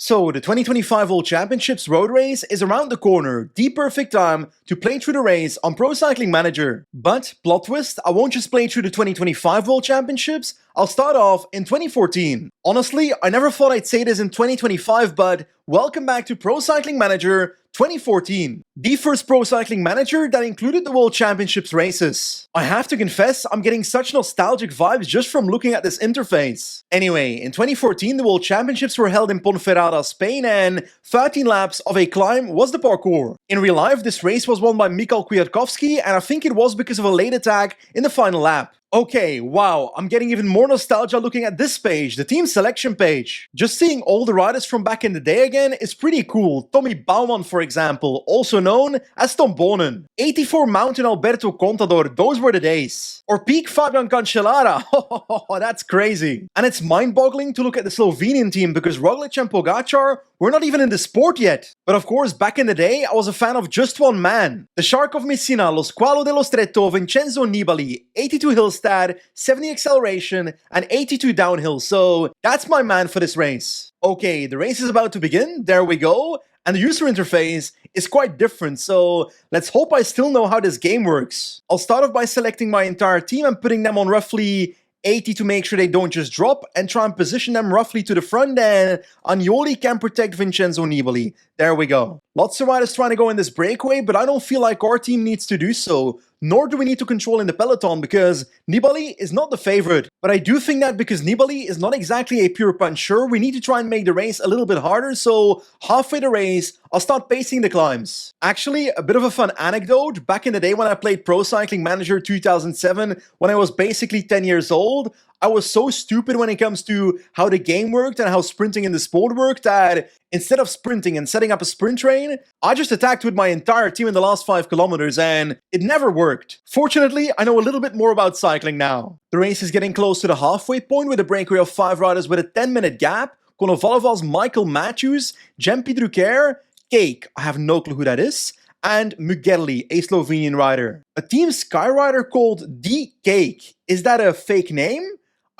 So, the 2025 World Championships road race is around the corner, the perfect time to play through the race on Pro Cycling Manager. But, plot twist, I won't just play through the 2025 World Championships, I'll start off in 2014. Honestly, I never thought I'd say this in 2025, but welcome back to Pro Cycling Manager 2014. The first Pro Cycling Manager that included the World Championships races. I have to confess, I'm getting such nostalgic vibes just from looking at this interface. Anyway, in 2014 the World Championships were held in Ponferrada, Spain, and 13 laps of a climb was the parcours. In real life, this race was won by Mikhail Kwiatkowski, and I think it was because of a late attack in the final lap. Okay, wow, I'm getting even more nostalgia looking at this page, the team selection page. Just seeing all the riders from back in the day again is pretty cool. Tommy Bouwman, for example, also known as Tom Bonen. 84 Mountain Alberto Contador, those were the days. Or peak Fabian Cancellara, that's crazy. And it's mind-boggling to look at the Slovenian team because Roglic and Pogačar were not even in the sport yet. But of course, back in the day, I was a fan of just one man. The Shark of Messina, Lo Squalo dello Stretto, Vincenzo Nibali, 82 Hillstad, 70 acceleration, and 82 downhill, so that's my man for this race. Okay, the race is about to begin, there we go, and the user interface is quite different, so let's hope I still know how this game works. I'll start off by selecting my entire team and putting them on roughly 80 to make sure they don't just drop, and try and position them roughly to the front, and Agnoli can protect Vincenzo Nibali. There we go. Lots of riders trying to go in this breakaway, but I don't feel like our team needs to do so. Nor do we need to control in the peloton because Nibali is not the favorite. But I do think that because Nibali is not exactly a pure puncher, we need to try and make the race a little bit harder, so halfway the race, I'll start pacing the climbs. Actually, a bit of a fun anecdote, back in the day when I played Pro Cycling Manager 2007, when I was basically 10 years old, I was so stupid when it comes to how the game worked and how sprinting in the sport worked that instead of sprinting and setting up a sprint train, I just attacked with my entire team in the last 5 kilometers and it never worked. Fortunately, I know a little bit more about cycling now. The race is getting close to the halfway point with a breakaway of 5 riders with a 10-minute gap. Konovalovan's Michael Matthews, Jempi Drucker, Cake, I have no clue who that is, and Mugelli, a Slovenian rider. A Team Sky rider called The Cake. Is that a fake name?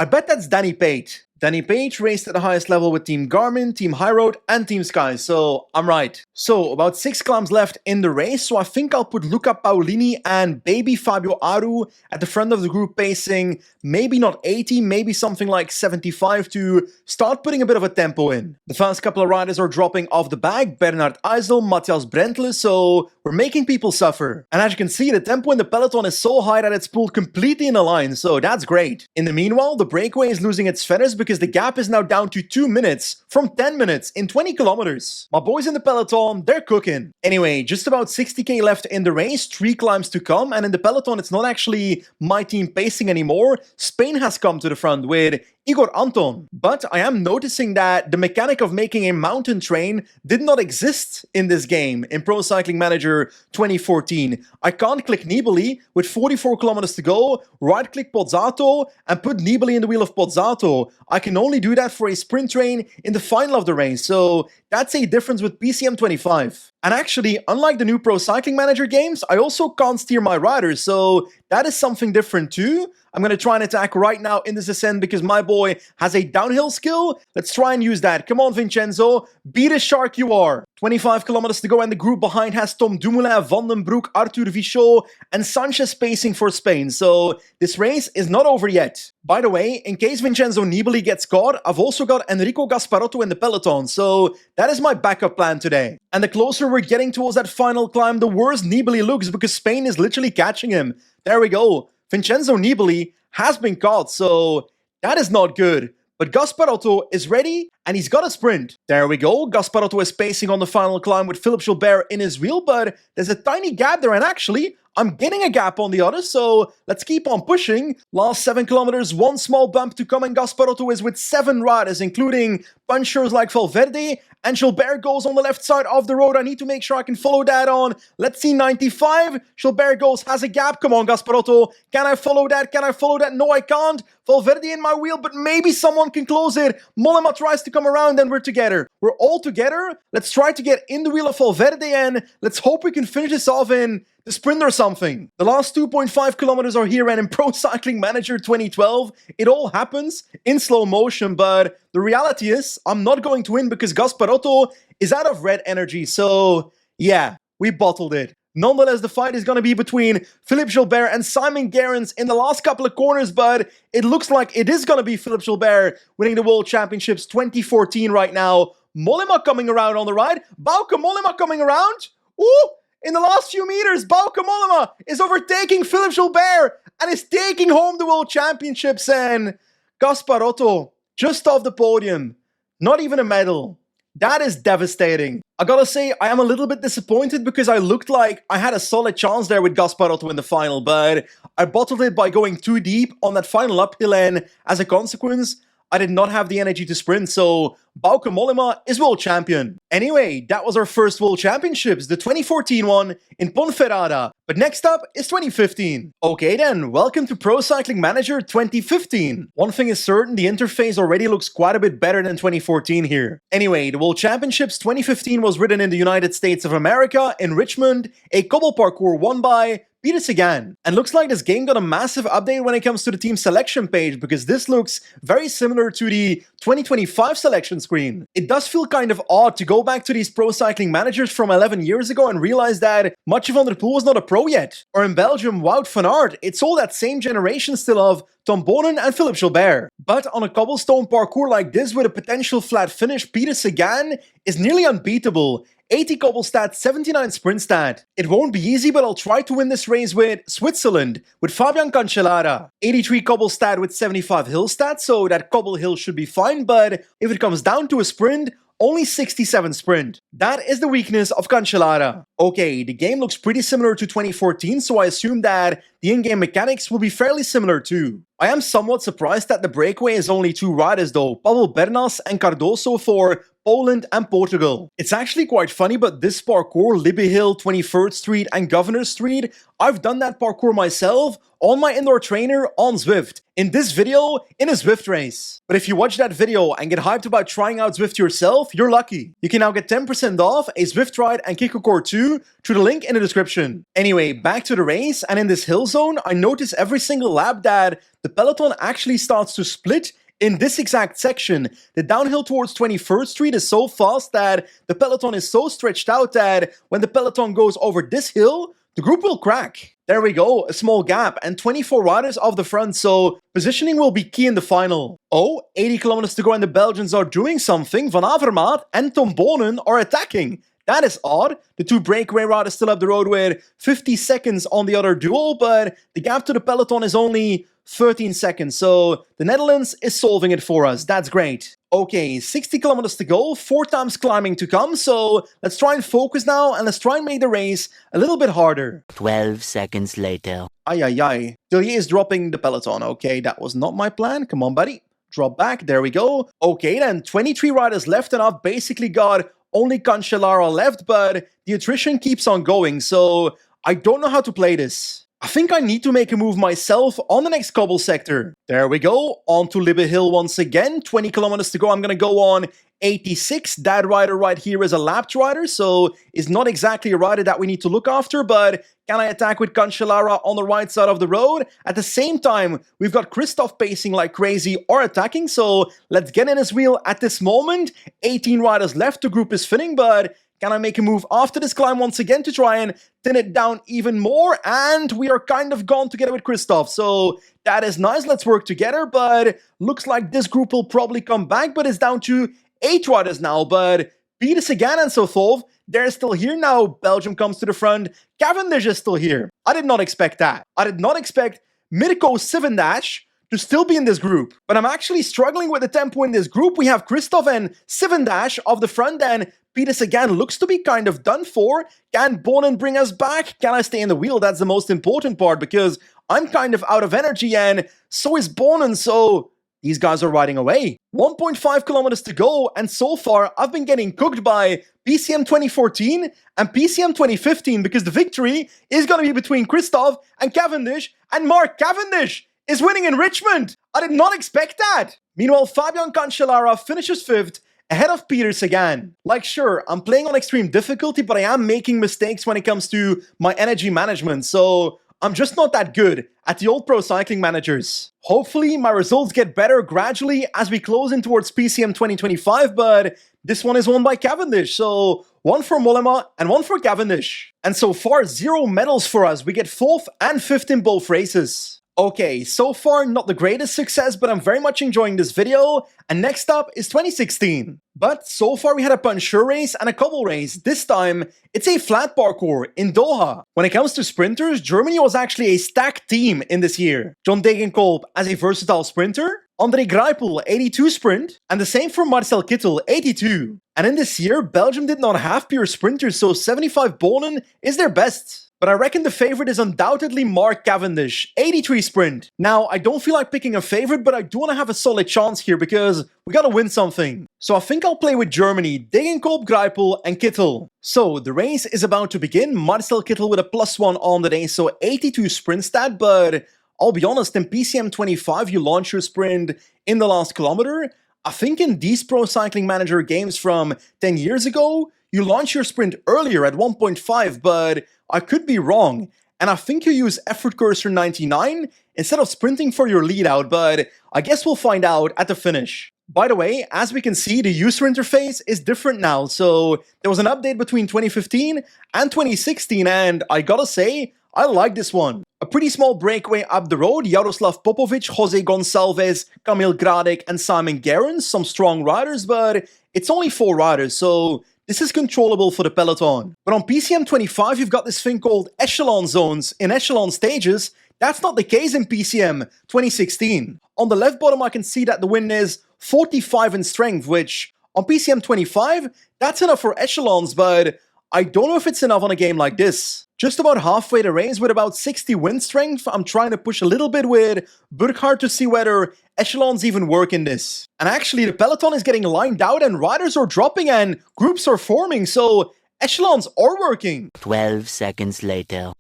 I bet that's Danny Pate. Danny Pate raced at the highest level with Team Garmin, Team Highroad, and Team Sky, so I'm right. So, about 6 climbs left in the race, so I think I'll put Luca Paolini and baby Fabio Aru at the front of the group pacing, maybe not 80, maybe something like 75 to start putting a bit of a tempo in. The first couple of riders are dropping off the back, Bernard Eisel, Matthias Brentle, so we're making people suffer. And as you can see, the tempo in the peloton is so high that it's pulled completely in a line, so that's great. In the meanwhile, the breakaway is losing its feathers because the gap is now down to 2 minutes from 10 minutes in 20 kilometers. My boys in the peloton, they're cooking. Anyway, just about 60k left in the race, 3 climbs to come, and in the peloton it's not actually my team pacing anymore. Spain has come to the front with Igor Anton. But I am noticing that the mechanic of making a mountain train did not exist in this game in Pro Cycling Manager 2014. I can't click Nibali with 44 kilometers to go, right click Pozzato and put Nibali in the wheel of Pozzato. I can only do that for a sprint train in the final of the race, so that's a difference with PCM 25. And actually, unlike the new Pro Cycling Manager games, I also can't steer my riders, so that is something different too. I'm going to try and attack right now in this ascent because my boy has a downhill skill. Let's try and use that. Come on, Vincenzo. Be the shark you are. 25 kilometers to go and the group behind has Tom Dumoulin, Van den Broek, Arthur Vichot and Sanchez pacing for Spain. So this race is not over yet. By the way, in case Vincenzo Nibali gets caught, I've also got Enrico Gasparotto in the peloton. So that is my backup plan today. And the closer we're getting towards that final climb, the worse Nibali looks because Spain is literally catching him. There we go. Vincenzo Nibali has been caught, so that is not good. But Gasparotto is ready, and he's got a sprint. There we go, Gasparotto is pacing on the final climb with Philippe Gilbert in his wheel, but there's a tiny gap there, and actually, I'm getting a gap on the others, so let's keep on pushing. Last 7 kilometers, 1 small bump to come, and Gasparotto is with 7 riders, including punchers like Valverde, and Gilbert goes on the left side of the road. I need to make sure I can follow that on. Let's see, 95. Gilbert goes, has a gap. Come on, Gasparotto. Can I follow that? Can I follow that? No, I can't. Valverde in my wheel, but maybe someone can close it. Mollema tries to come around and we're together. We're all together. Let's try to get in the wheel of Valverde and let's hope we can finish this off in to sprint or something. The last 2.5 kilometers are here, and in Pro Cycling Manager 2012, it all happens in slow motion, but the reality is I'm not going to win because Gasparotto is out of red energy, so yeah, we bottled it. Nonetheless, the fight is going to be between Philippe Gilbert and Simon Gerrans in the last couple of corners, but it looks like it is going to be Philippe Gilbert winning the World Championships 2014 right now. Mollema coming around on the right. Bauke Mollema coming around. Ooh! In the last few meters, Bauke Mollema is overtaking Philippe Gilbert and is taking home the World Championships, and Gasparotto just off the podium. Not even a medal. That is devastating. I gotta say, I am a little bit disappointed because I looked like I had a solid chance there with Gasparotto in the final, but I bottled it by going too deep on that final uphill, and as a consequence, I did not have the energy to sprint, so Bauke Mollema is world champion. Anyway, that was our first World Championships, the 2014 one in Ponferrada. But next up is 2015. Okay then, welcome to Pro Cycling Manager 2015. One thing is certain, the interface already looks quite a bit better than 2014 here. Anyway, the World Championships 2015 was ridden in the United States of America, in Richmond, a cobble parkour won by Peter Sagan. And looks like this game got a massive update when it comes to the team selection page, because this looks very similar to the 2025 selection screen. It does feel kind of odd to go back to these Pro Cycling Managers from 11 years ago and realize that Mathieu van der Poel was not a pro yet. Or in Belgium, Wout van Aert, it's all that same generation still of Tom Bonen and Philippe Gilbert. But on a cobblestone parkour like this with a potential flat finish, Peter Sagan is nearly unbeatable. 80 cobble stat, 79 sprint stat. It won't be easy, but I'll try to win this race with Switzerland, with Fabian Cancellara. 83 cobble stat with 75 hill stat, so that cobble hill should be fine, but if it comes down to a sprint, only 67 sprint. That is the weakness of Cancellara. Okay, the game looks pretty similar to 2014, so I assume that the in-game mechanics will be fairly similar too. I am somewhat surprised that the breakaway is only 2 riders though, Pavel Bernas and Cardoso for Poland and Portugal. It's actually quite funny, but this parkour, Libby Hill, 23rd Street and Governor Street, I've done that parkour myself on my indoor trainer on Zwift. In this video, in a Zwift race. But if you watch that video and get hyped about trying out Zwift yourself, you're lucky. You can now get 10% off a Zwift ride and Kikocore 2 through the link in the description. Anyway, back to the race, and in this hill zone, I notice every single lap that the peloton actually starts to split in this exact section. The downhill towards 21st Street is so fast that the peloton is so stretched out that when the peloton goes over this hill, the group will crack. There we go, a small gap and 24 riders off the front, so positioning will be key in the final. Oh, 80 kilometers to go and the Belgians are doing something. Van Avermaet and Tom Bonen are attacking. That is odd. The 2 breakaway riders still up the road with 50 seconds on the other duo, but the gap to the peloton is only 13 seconds, so the Netherlands is solving it for us. That's great. Okay, 60 kilometers to go, 4 times climbing to come, so let's try and focus now and let's try and make the race a little bit harder. 12 seconds later. Ay, ay, ay. Dillier is dropping the peloton. Okay, that was not my plan. Come on, buddy. Drop back. There we go. Okay, then 23 riders left, and I've basically got only Cancellara left, but the attrition keeps on going, so I don't know how to play this. I think I need to make a move myself on the next cobble sector. There we go, on to Libby Hill once again, 20 kilometers to go. I'm gonna go on 86. That rider right here is a lapped rider, so is not exactly a rider that we need to look after, but can I attack with Cancellara on the right side of the road? At the same time, we've got Christoph pacing like crazy or attacking, so let's get in his wheel at this moment. 18 riders left, the group is thinning, but can I make a move after this climb once again to try and thin it down even more? And we are kind of gone together with Christoph, so that is nice. Let's work together, but looks like this group will probably come back, but it's down to 8 riders now. But Peter Sagan and Sothov, they're still here now. Belgium comes to the front. Cavendish is still here. I did not expect that. I did not expect Mirko Sivendash to still be in this group. But I'm actually struggling with the tempo in this group. We have Christoph and Sivendash off the front, and Peter Sagan looks to be kind of done for. Can Bonen bring us back? Can I stay in the wheel? That's the most important part, because I'm kind of out of energy, and so is Bonen, so these guys are riding away. 1.5 kilometers to go, and so far I've been getting cooked by PCM 2014 and PCM 2015, because the victory is going to be between Christoph and Cavendish, and Mark Cavendish is winning in Richmond. I did not expect that. Meanwhile, Fabian Cancellara finishes 5th, ahead of Peter Sagan. Like, sure, I'm playing on extreme difficulty, but I am making mistakes when it comes to my energy management, so I'm just not that good at the old pro cycling managers. Hopefully, my results get better gradually as we close in towards PCM 2025, but this one is won by Cavendish, so one for Mollema and one for Cavendish. And so far, 0 medals for us. We get 4th and 5th in both races. Okay, so far not the greatest success, but I'm very much enjoying this video. And next up is 2016. But so far we had a puncher race and a cobble race. This time, it's a flat parkour in Doha. When it comes to sprinters, Germany was actually a stacked team in this year. John Degenkolb as a versatile sprinter, André Greipel 82 sprint, and the same for Marcel Kittel 82. And in this year, Belgium did not have pure sprinters, so 75 Bonen is their best. But I reckon the favorite is undoubtedly Mark Cavendish, 83 sprint. Now, I don't feel like picking a favorite, but I do want to have a solid chance here because we gotta win something. So I think I'll play with Germany, Degenkolb, Greipel, and Kittel. So the race is about to begin. Marcel Kittel with a +1 on the day, so 82 sprint stat, but I'll be honest, in PCM 25 you launch your sprint in the last kilometer. I think in these Pro Cycling Manager games from 10 years ago, you launch your sprint earlier at 1.5, but I could be wrong. And I think you use effort cursor 99 instead of sprinting for your lead out, but I guess we'll find out at the finish. By the way, as we can see, the user interface is different now, so there was an update between 2015 and 2016, and I gotta say, I like this one. A pretty small breakaway up the road, Jaroslav Popovic, Jose Gonçalves, Kamil Gradek, and Simon Gerrans, some strong riders, but it's only 4 riders, so this is controllable for the peloton. But on PCM 25, you've got this thing called echelon zones in echelon stages. That's not the case in PCM 2016. On the left bottom, I can see that the wind is 45 in strength, which on PCM 25, that's enough for echelons, but I don't know if it's enough on a game like this. Just about halfway the race with about 60 wind strength, I'm trying to push a little bit with Burkhardt to see whether echelons even work in this. And actually the peloton is getting lined out and riders are dropping and groups are forming, so echelons are working. 12 seconds later.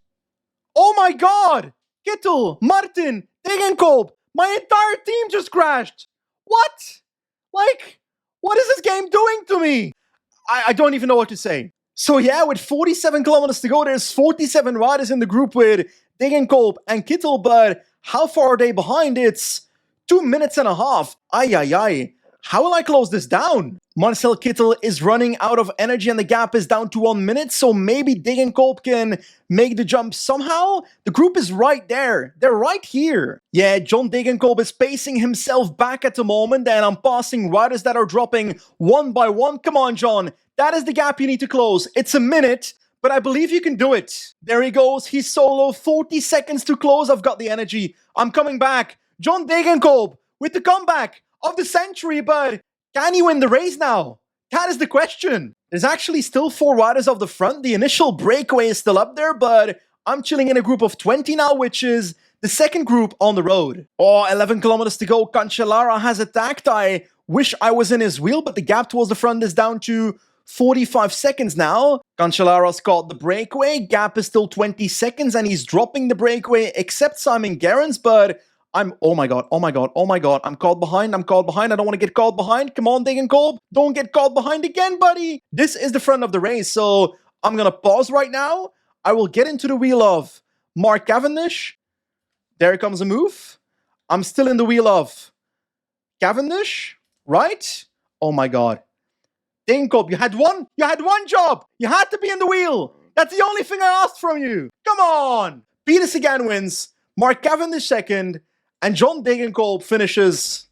Oh my god! Kittel, Martin, Degenkolb, my entire team just crashed! What? Like, what is this game doing to me? I don't even know what to say. So yeah, with 47 kilometers to go, there's 47 riders in the group with Degenkolb and Kittel, but how far are they behind? It's 2 minutes and a half. Ay, ay, ay. How will I close this down? Marcel Kittel is running out of energy and the gap is down to 1 minute, so maybe Degenkolb can make the jump somehow? The group is right there. They're right here. Yeah, John Degenkolb is pacing himself back at the moment and I'm passing riders that are dropping one by one. Come on, John. That is the gap you need to close. It's a minute, but I believe you can do it. There he goes. He's solo. 40 seconds to close. I've got the energy. I'm coming back. John Degenkolb with the comeback of the century, but can he win the race now? That is the question. There's actually still 4 riders off the front. The initial breakaway is still up there, but I'm chilling in a group of 20 now, which is the second group on the road. Oh, 11 kilometers to go. Cancellara has attacked. I wish I was in his wheel, but the gap towards the front is down to 45 seconds now. Cancellara's caught the breakaway. Gap is still 20 seconds and he's dropping the breakaway except Simon Gerrans, but oh my god, oh my god, oh my god. I'm caught behind, I don't want to get caught behind. Come on, Degenkolb. Don't get caught behind again, buddy. This is the front of the race, so I'm gonna pause right now. I will get into the wheel of Mark Cavendish. There comes a move. I'm still in the wheel of Cavendish, right? Oh my god. Degenkolb, you had one job. You had to be in the wheel. That's the only thing I asked from you. Come on. Peter Sagan wins, Mark Cavendish second, and John Degenkolb finishes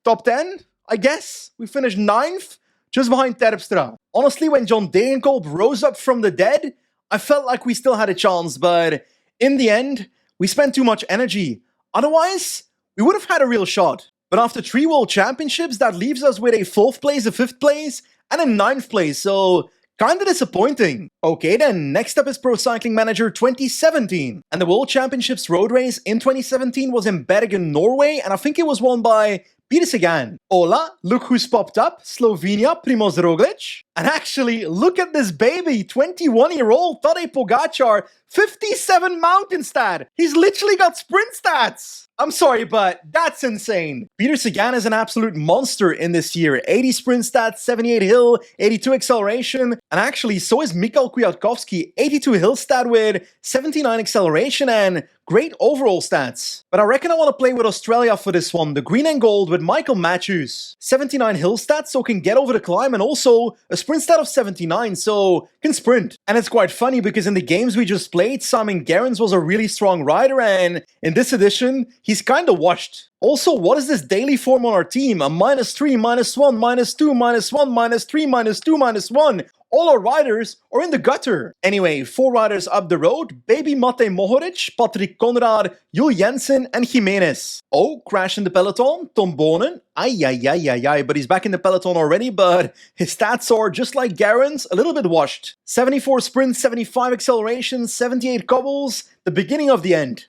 top 10, I guess. We finished 9th, just behind Terpstra. Honestly, when John Degenkolb rose up from the dead, I felt like we still had a chance, but in the end, we spent too much energy. Otherwise, we would have had a real shot. But after 3 World Championships, that leaves us with a 4th place, a 5th place, and a 9th place, so kinda disappointing. Okay then, next up is Pro Cycling Manager 2017. And the World Championships road race in 2017 was in Bergen, Norway, and I think it was won by Peter Sagan. Hola, look who's popped up, Slovenia, Primoz Roglic. And actually, look at this baby, 21-year-old Tadej Pogačar, 57 mountain stat. He's literally got sprint stats. I'm sorry, but that's insane. Peter Sagan is an absolute monster in this year. 80 sprint stats, 78 hill, 82 acceleration, and actually so is Mikhail Kwiatkowski. 82 hill stat with 79 acceleration and great overall stats. But I reckon I want to play with Australia for this one, the green and gold with Michael Matthews. 79 hill stats, so can get over the climb, and also a sprint stat of 79, so can sprint. And it's quite funny because in the games we just played, Simon Gerrans was a really strong rider, and in this edition, he's kinda washed. Also, what is this daily form on our team? A -3, -1, -2, -1, -3, -2, -1. All our riders are in the gutter. Anyway, 4 riders up the road. Baby Matej Mohoric, Patrick Conrad, Jules Jensen, and Jimenez. Oh, crash in the peloton. Tom Bonen. Ay, but he's back in the peloton already, but his stats are, just like Gerrans, a little bit washed. 74 sprint, 75 acceleration, 78 cobbles. The beginning of the end.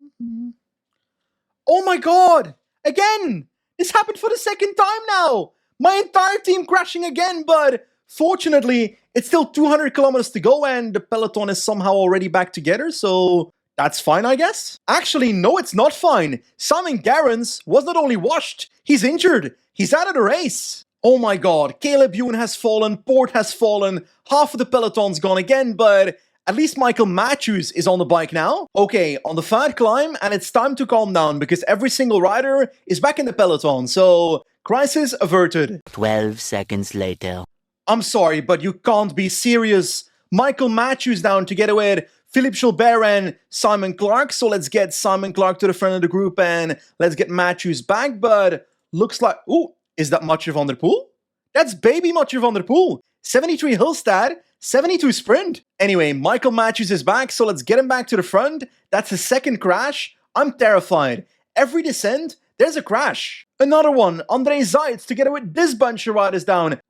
Oh my god! Again! This happened for the second time now! My entire team crashing again, but fortunately, it's still 200 kilometers to go and the peloton is somehow already back together, so that's fine, I guess? Actually, no, it's not fine. Simon Gerrans was not only washed, he's injured. He's out of the race. Oh my god, Caleb Ewan has fallen, Poort has fallen, half of the peloton's gone again, but at least Michael Matthews is on the bike now. Okay, on the third climb, and it's time to calm down because every single rider is back in the peloton, so crisis averted. 12 seconds later. I'm sorry, but you can't be serious. Michael Matthews down together with Philippe Gilbert and Simon Clark, so let's get Simon Clark to the front of the group and let's get Matthews back, but looks like... Ooh, is that Mathieu van der Poel? That's baby Mathieu van der Poel. 73 hill stat, 72 sprint. Anyway, Michael Matthews is back, so let's get him back to the front. That's his second crash. I'm terrified. Every descent, there's a crash. Another one, André Zeitz together with this bunch of riders down.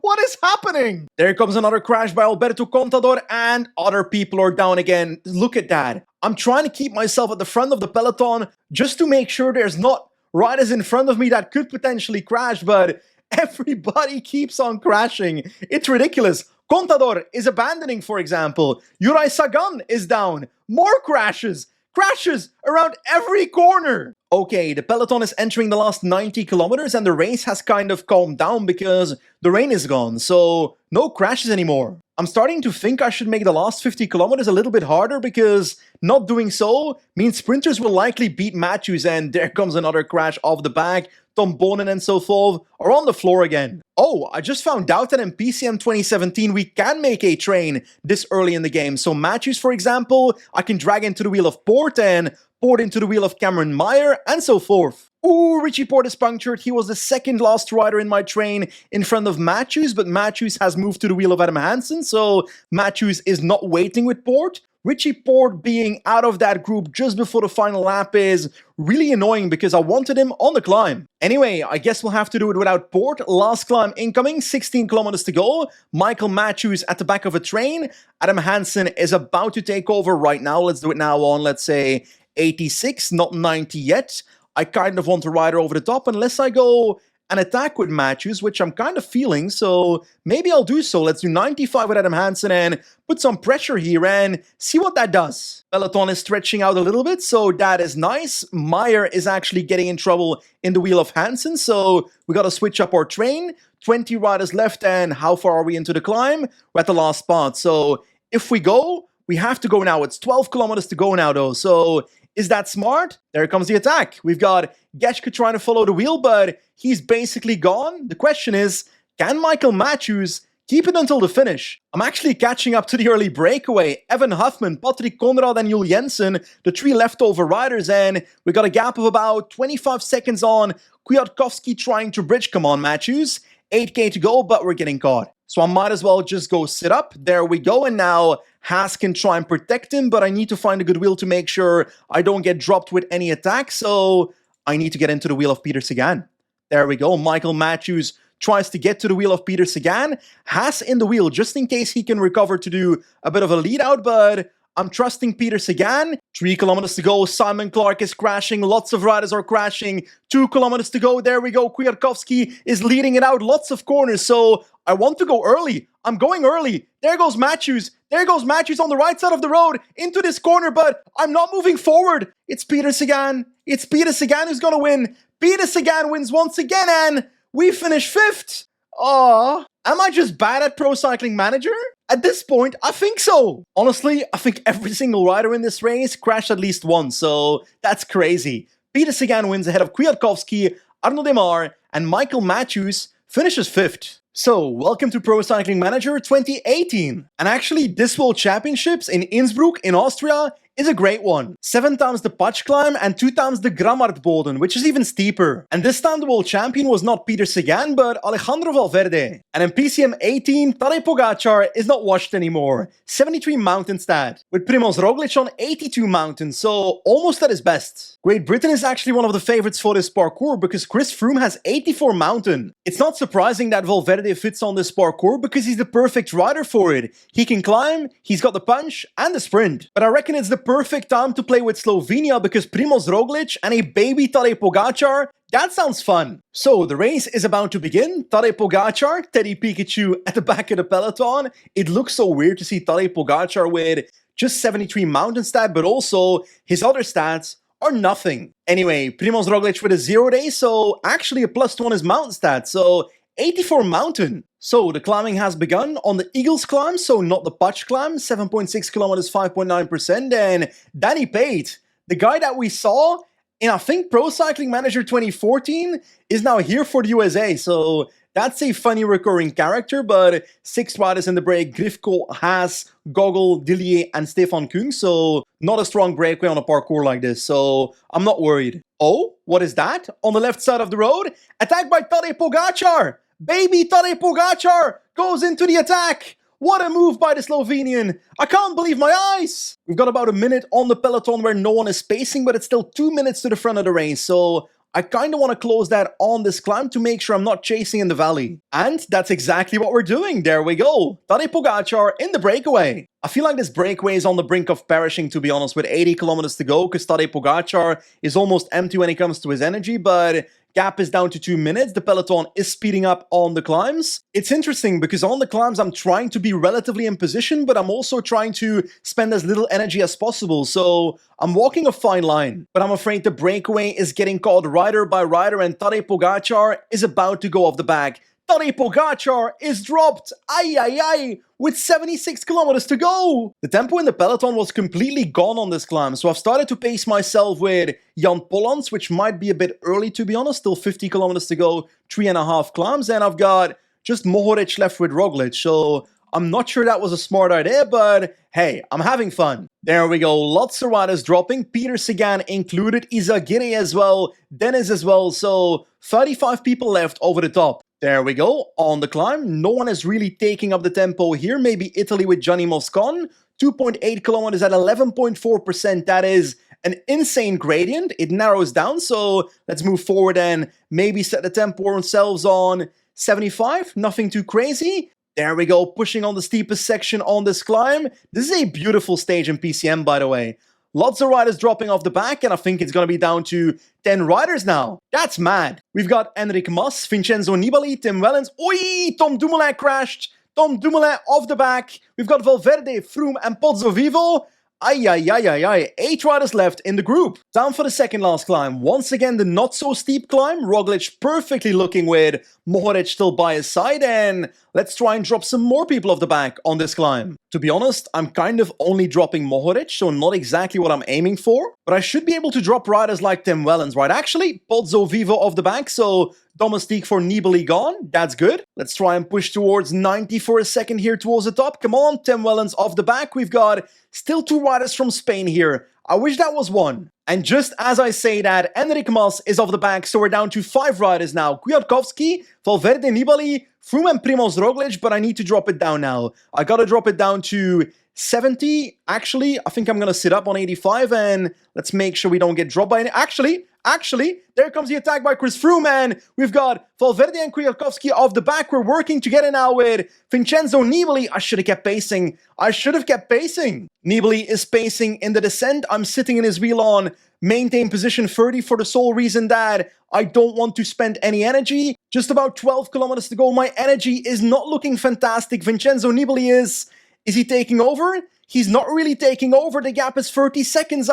What is happening? There comes another crash by Alberto Contador and other people are down again. Look at that. I'm trying to keep myself at the front of the peloton just to make sure there's not riders in front of me that could potentially crash, but everybody keeps on crashing. It's ridiculous. Contador is abandoning, for example. Juraj Sagan is down. More crashes. Crashes around every corner. Okay, the peloton is entering the last 90 kilometers and the race has kind of calmed down because the rain is gone, so no crashes anymore. I'm starting to think I should make the last 50 kilometers a little bit harder because not doing so means sprinters will likely beat Matthews, and there comes another crash off the back. Tom Bonen and so forth are on the floor again. Oh, I just found out that in PCM 2017 we can make a train this early in the game. So Matthews, for example, I can drag into the wheel of Poort and Poort into the wheel of Cameron Meyer and so forth. Ooh, Richie Poort is punctured. He was the second last rider in my train in front of Matthews, but Matthews has moved to the wheel of Adam Hansen, so Matthews is not waiting with Poort. Richie Poort being out of that group just before the final lap is really annoying because I wanted him on the climb. Anyway, I guess we'll have to do it without Poort. Last climb incoming, 16 kilometers to go. Michael Matthews at the back of a train. Adam Hansen is about to take over right now. Let's do it now on, let's say, 86, not 90 yet. I kind of want to ride her over the top unless I go an attack with Matthews, which I'm kind of feeling, so maybe I'll do so. Let's do 95 with Adam Hansen and put some pressure here and see what that does. Peloton is stretching out a little bit, so that is nice. Meyer is actually getting in trouble in the wheel of Hansen, so we got to switch up our train. 20 riders left, and how far are we into the climb? We're at the last spot, so if we go, we have to go now. It's 12 kilometers to go now, though, so is that smart? There comes the attack. We've got Geschke trying to follow the wheel, but he's basically gone. The question is, can Michael Matthews keep it until the finish? I'm actually catching up to the early breakaway. Evan Huffman, Patrick Conrad and Jules Jensen, the 3 leftover riders, and we got a gap of about 25 seconds on Kwiatkowski trying to bridge. Come on, Matthews. 8k to go, but we're getting caught. So I might as well just go sit up. There we go, and now Haas can try and protect him, but I need to find a good wheel to make sure I don't get dropped with any attack, so I need to get into the wheel of Peter Sagan. There we go. Michael Matthews tries to get to the wheel of Peter Sagan. Haas in the wheel just in case he can recover to do a bit of a lead out, but I'm trusting Peter Sagan. 3 kilometers to go. Simon Clark is crashing. Lots of riders are crashing. 2 kilometers to go. There we go. Kwiatkowski is leading it out. Lots of corners. So I want to go early. I'm going early. There goes Matthews. There goes Matthews on the right side of the road into this corner, but I'm not moving forward. It's Peter Sagan. It's Peter Sagan who's going to win. Peter Sagan wins once again, and we finish 5th. Aww. Am I just bad at Pro Cycling Manager? At this point, I think so. Honestly, I think every single rider in this race crashed at least once, so that's crazy. Peter Sagan wins ahead of Kwiatkowski, Arnaud Demar, and Michael Matthews finishes 5th. So, welcome to Pro Cycling Manager 2018. And actually, this World Championships in Innsbruck in Austria is a great one. 7 times the Patch climb and 2 times the Grammardboden, which is even steeper. And this time the world champion was not Peter Sagan, but Alejandro Valverde. And in PCM 18, Tadej Pogacar is not watched anymore. 73 mountain stat, with Primoz Roglic on 82 mountains, so almost at his best. Great Britain is actually one of the favorites for this parkour because Chris Froome has 84 mountain. It's not surprising that Valverde fits on this parkour because he's the perfect rider for it. He can climb, he's got the punch and the sprint. But I reckon it's the perfect time to play with Slovenia because Primoz Roglic and a baby Tadej Pogacar, that sounds fun. So the race is about to begin. Tadej Pogacar, Teddy Pikachu at the back of the peloton. It looks so weird to see Tadej Pogacar with just 73 mountain stat, but also his other stats are nothing. Anyway, Primoz Roglic with a 0 day, so actually a +1 is mountain stat, so 84 mountain. So the climbing has begun on the Eagles climb, so not the Patch climb, 7.6 kilometers, 5.9%, and Danny Pate, the guy that we saw in, I think, Pro Cycling Manager 2014, is now here for the USA, so that's a funny recurring character, but 6 riders in the break, Grifko, Haas, Gogol, Dillier, and Stefan Kung, so not a strong breakaway on a parkour like this, so I'm not worried. Oh, what is that? On the left side of the road, attacked by Tadej Pogacar! Baby Tadej Pogacar goes into the attack! What a move by the Slovenian! I can't believe my eyes! We've got about a minute on the peloton where no one is pacing, but it's still 2 minutes to the front of the race, so I kinda wanna close that on this climb to make sure I'm not chasing in the valley. And that's exactly what we're doing, there we go! Tadej Pogacar in the breakaway. I feel like this breakaway is on the brink of perishing, to be honest, with 80 kilometers to go, because Tadej Pogacar is almost empty when it comes to his energy, but gap is down to 2 minutes. The peloton is speeding up on the climbs. It's interesting because on the climbs I'm trying to be relatively in position, but I'm also trying to spend as little energy as possible. So I'm walking a fine line, but I'm afraid the breakaway is getting caught rider by rider and Tadej Pogacar is about to go off the back. Tadej Pogacar is dropped, ay ay ay, with 76 kilometers to go. The tempo in the peloton was completely gone on this climb, so I've started to pace myself with Jan Polans, which might be a bit early to be honest, still 50 kilometers to go, 3.5 climbs, and I've got just Mohoric left with Roglic, so I'm not sure that was a smart idea, but hey, I'm having fun. There we go, lots of riders dropping, Peter Sagan included, Izagirre as well, Dennis as well, so 35 people left over the top. There we go, on the climb, no one is really taking up the tempo here, maybe Italy with Gianni Moscon, 2.8 kilometers at 11.4%, that is an insane gradient, it narrows down, so let's move forward and maybe set the tempo ourselves on 75, nothing too crazy. There we go, pushing on the steepest section on this climb. This is a beautiful stage in PCM, by the way. Lots of riders dropping off the back, and I think it's going to be down to 10 riders now. That's mad. We've got Enric Mas, Vincenzo Nibali, Tim Wellens. Oi, Tom Dumoulin crashed. Tom Dumoulin off the back. We've got Valverde, Froome, and Pozzovivo. Ay, ay, ay, ay, ay. 8 riders left in the group. Down for the second last climb. Once again, the not so steep climb. Roglic perfectly looking with Mohoric still by his side. And let's try and drop some more people off the back on this climb. To be honest, I'm kind of only dropping Mohoric, so not exactly what I'm aiming for. But I should be able to drop riders like Tim Wellens, right? Actually, Pozzovivo off the back, so Domestique for Nibali gone. That's good. Let's try and push towards 90 for a second here towards the top. Come on, Tim Wellens off the back. We've got still 2 riders from Spain here. I wish that was 1. And just as I say that, Enric Mas is off the back, so we're down to 5 riders now. Kwiatkowski, Valverde, Nibali, Froome and Primoz Roglic, but I need to drop it down now. I gotta drop it down to 70. Actually, I think I'm going to sit up on 85 and let's make sure we don't get dropped by any. Actually, there comes the attack by Chris Froome, and we've got Valverde and Kwiatkowski off the back. We're working together now with Vincenzo Nibali. I should have kept pacing. Nibali is pacing in the descent. I'm sitting in his wheel on maintain position 30 for the sole reason that I don't want to spend any energy. Just about 12 kilometers to go. My energy is not looking fantastic. Vincenzo Nibali is he taking over? He's not really taking over. The gap is 30 seconds.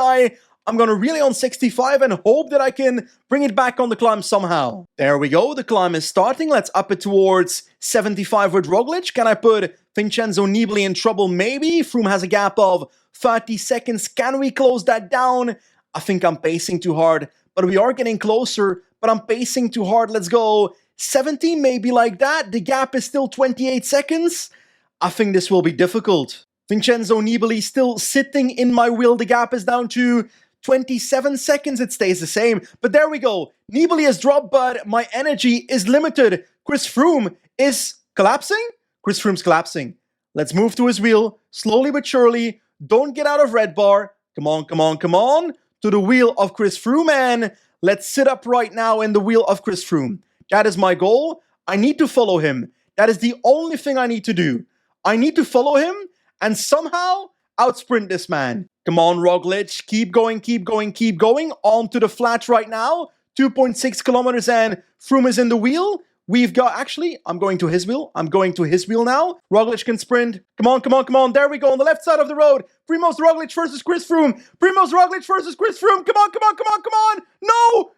I'm going to relay on 65 and hope that I can bring it back on the climb somehow. There we go. The climb is starting. Let's up it towards 75 with Roglic. Can I put Vincenzo Nibali in trouble? Maybe. Froome has a gap of 30 seconds. Can we close that down? I think I'm pacing too hard, but we are getting closer, but I'm pacing too hard. Let's go 70, maybe like that. The gap is still 28 seconds. I think this will be difficult. Vincenzo Nibali still sitting in my wheel. The gap is down to 27 seconds. It stays the same. But there we go. Nibali has dropped, but my energy is limited. Chris Froome is collapsing? Chris Froome's collapsing. Let's move to his wheel. Slowly but surely. Don't get out of red bar. Come on. To the wheel of Chris Froome. And let's sit up right now in the wheel of Chris Froome. That is my goal. I need to follow him. That is the only thing I need to do. I need to follow him and somehow outsprint this man. Come on, Roglic. Keep going. On to the flat right now. 2.6 kilometers and Froome is in the wheel. We've got, actually, I'm going to his wheel. Now. Roglic can sprint. Come on. There we go on the left side of the road. Primož Roglic versus Chris Froome. Come on. No.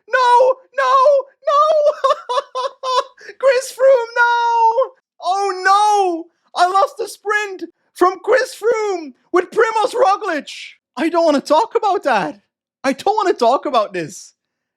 Chris Froome, no. Oh, no. I lost the sprint from Chris Froome with Primož Roglic. I don't want to talk about that. I don't want to talk about this.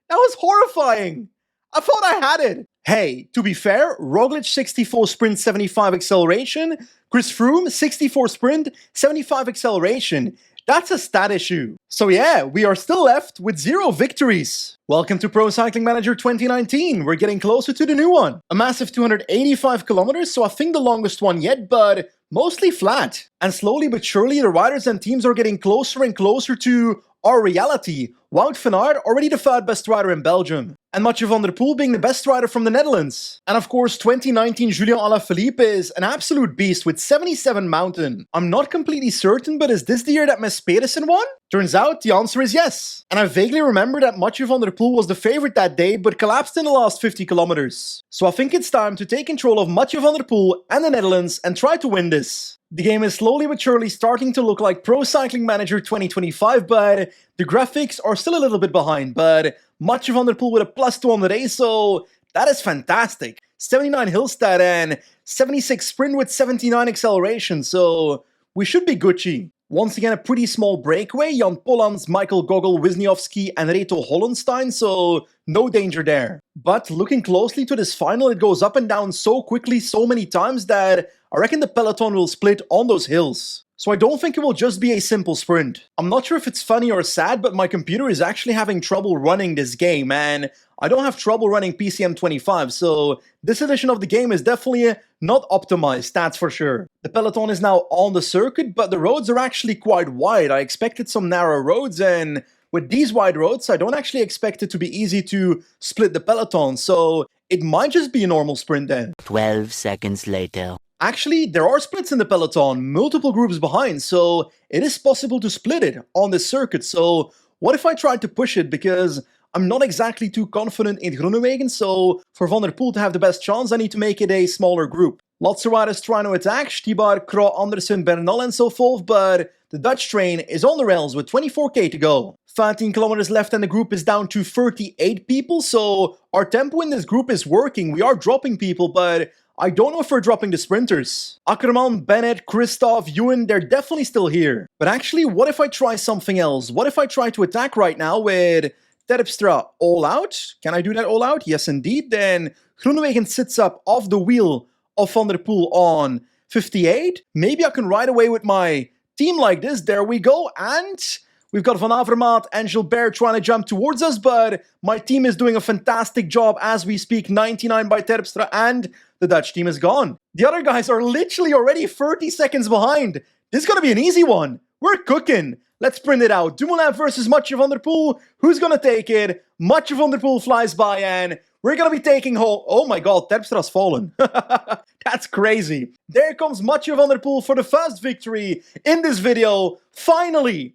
That was horrifying. I thought I had it. Hey, to be fair, Roglic 64 sprint, 75 acceleration. Chris Froome 64 sprint, 75 acceleration. That's a stat issue. So yeah, we are still left with 0 victories. Welcome to Pro Cycling Manager 2019. We're getting closer to the new one. A massive 285 kilometers, so I think the longest one yet, but mostly flat. And slowly but surely, the riders and teams are getting closer and closer to our reality. Wout van Aert, already the third best rider in Belgium. And Mathieu van der Poel being the best rider from the Netherlands. And of course, 2019 Julian Alaphilippe is an absolute beast with 77 mountain. I'm not completely certain, but is this the year that Mess Pedersen won? Turns out the answer is yes. And I vaguely remember that Mathieu van der Poel was the favorite that day, but collapsed in the last 50 kilometers. So I think it's time to take control of Mathieu van der Poel and the Netherlands and try to win this. The game is slowly but surely starting to look like Pro Cycling Manager 2025, but the graphics are still a little bit behind. But Mathieu van der Poel with a +2 on the day, so that is fantastic. 79 hill stat and 76 sprint with 79 acceleration, so we should be Gucci. Once again, a pretty small breakaway. Jan Polans, Michael Gogol, Wisniewski, and Reto Hollenstein, so no danger there. But looking closely to this final, it goes up and down so quickly, so many times that I reckon the peloton will split on those hills. So I don't think it will just be a simple sprint. I'm not sure if it's funny or sad, but my computer is actually having trouble running this game, and I don't have trouble running PCM 25, so this edition of the game is definitely not optimized, that's for sure. The peloton is now on the circuit, but the roads are actually quite wide. I expected some narrow roads, and with these wide roads, I don't actually expect it to be easy to split the peloton, so it might just be a normal sprint then. 12 seconds later. Actually, there are splits in the peloton, multiple groups behind, so it is possible to split it on this circuit. So what if I tried to push it, because I'm not exactly too confident in Groenewegen, so for Van der Poel to have the best chance, I need to make it a smaller group. Lots of riders trying to attack, Stibar, Kroo, Andersen, Bernal and so forth, but the Dutch train is on the rails with 24k to go. 13 kilometers left and the group is down to 38 people, so our tempo in this group is working. We are dropping people, but I don't know if we're dropping the sprinters. Ackerman, Bennett, Kristoff, Ewan, they're definitely still here. But actually, what if I try something else? What if I try to attack right now with Terpstra all out? Can I do that all out? Yes, indeed. Then Groenewegen sits up off the wheel of Van der Poel on 58. Maybe I can ride away with my team like this. There we go. And we've got Van Avermaet and Gilbert trying to jump towards us, but my team is doing a fantastic job as we speak. 99 by Terpstra and the Dutch team is gone. The other guys are literally already 30 seconds behind. This is going to be an easy one. We're cooking. Let's print it out. Dumoulin versus Mathieu van der Poel. Who's going to take it? Mathieu van der Poel flies by and we're going to be taking home... Oh my god, Terpstra's fallen. That's crazy. There comes Mathieu van der Poel for the first victory in this video. Finally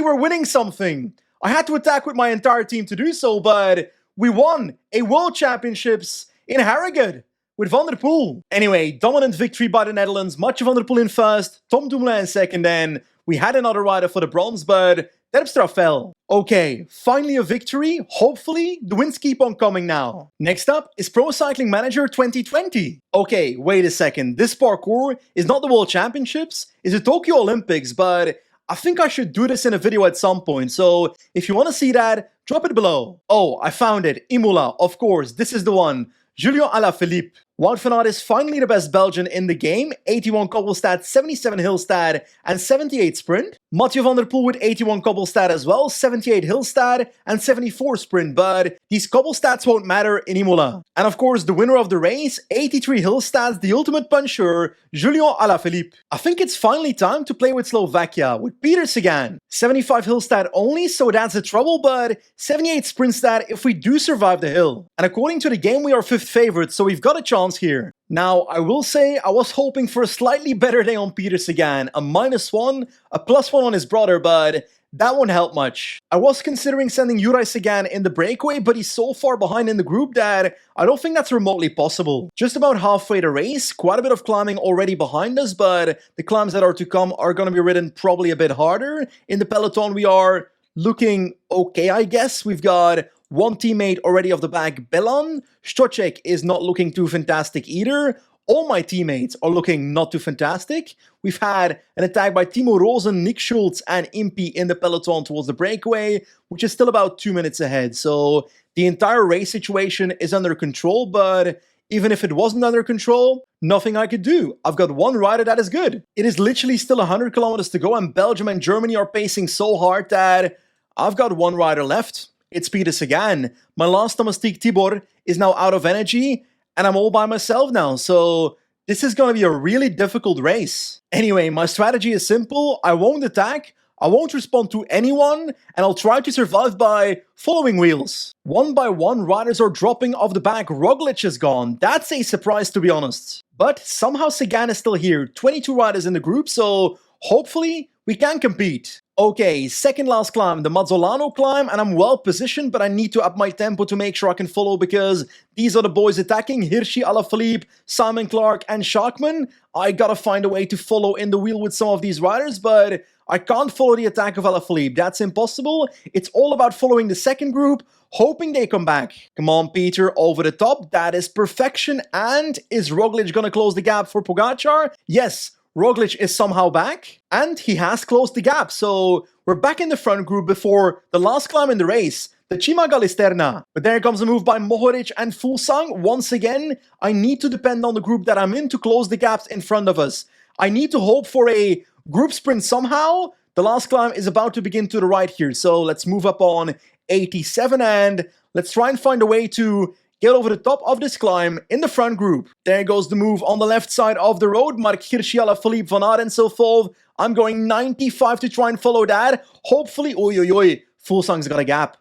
we're winning something. I had to attack with my entire team to do so, but we won a World Championships in Harrogate with Van der Poel. Anyway, dominant victory by the Netherlands. Mathieu van der Poel in first, Tom Dumoulin in second, and we had another rider for the bronze, but Terpstra fell. Okay, finally a victory. Hopefully, the wins keep on coming now. Next up is Pro Cycling Manager 2020. Okay, wait a second. This parkour is not the World Championships, it's the Tokyo Olympics, but I think I should do this in a video at some point, so if you want to see that, drop it below. Oh, I found it. Imola, of course, this is the one. Julien Alaphilippe. Wout van Aert is finally the best Belgian in the game. 81 cobble stat, 77 hill stat, and 78 sprint. Mathieu van der Poel with 81 cobble stat as well, 78 hill stat, and 74 sprint, but these cobble stats won't matter in Imola. And of course, the winner of the race, 83 hill stats, the ultimate puncher, Julien Alaphilippe. I think it's finally time to play with Slovakia, with Peter Sagan. 75 hill stat only, so that's a trouble, but 78 sprint stat if we do survive the hill. And according to the game, we are 5th favorite, so we've got a chance here. Now, I will say I was hoping for a slightly better day on Peter Sagan, a -1, a +1 on his brother, but that won't help much. I was considering sending Juraj Sagan in the breakaway, but he's so far behind in the group that I don't think that's remotely possible. Just about halfway the race, quite a bit of climbing already behind us, but the climbs that are to come are going to be ridden probably a bit harder. In the peloton, we are looking okay, I guess. We've got one teammate already off the back, Belan. Strocek is not looking too fantastic either. All my teammates are looking not too fantastic. We've had an attack by Timo Rosen, Nick Schultz, and Impey in the peloton towards the breakaway, which is still about 2 minutes ahead. So the entire race situation is under control, but even if it wasn't under control, nothing I could do. I've got one rider that is good. It is literally still 100 kilometers to go, and Belgium and Germany are pacing so hard that I've got one rider left. It's Peter Sagan. My last domestique Tibor is now out of energy, and I'm all by myself now, so this is going to be a really difficult race. Anyway, my strategy is simple. I won't attack, I won't respond to anyone, and I'll try to survive by following wheels. One by one, riders are dropping off the back. Roglic is gone. That's a surprise, to be honest. But somehow Sagan is still here. 22 riders in the group, so hopefully we can compete. Okay, second last climb, the Mazzolano climb, and I'm well positioned, but I need to up my tempo to make sure I can follow because these are the boys attacking, Hirschi, Alaphilippe, Simon Clark, and Schachmann. I gotta find a way to follow in the wheel with some of these riders, but I can't follow the attack of Alaphilippe. That's impossible. It's all about following the second group, hoping they come back. Come on, Peter, over the top. That is perfection. And is Roglic gonna close the gap for Pogacar? Yes. Roglic is somehow back, and he has closed the gap, so we're back in the front group before the last climb in the race, the Cima Gallisterna. But there comes a move by Mohoric and Fuglsang. Once again, I need to depend on the group that I'm in to close the gaps in front of us. I need to hope for a group sprint somehow. The last climb is about to begin to the right here, so let's move up on 87, and let's try and find a way to get over the top of this climb in the front group. There goes the move on the left side of the road. Mark Hirschi, Alaphilippe, Van Aert, and so forth. I'm going 95 to try and follow that. Hopefully, Fuglsang's got a gap.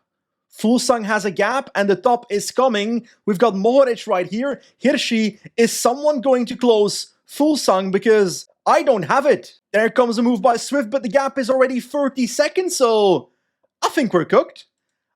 Fuglsang has a gap, and the top is coming. We've got Mohoric right here. Hirschi, is someone going to close Fuglsang because I don't have it? There comes a move by Swift, but the gap is already 30 seconds, so I think we're cooked.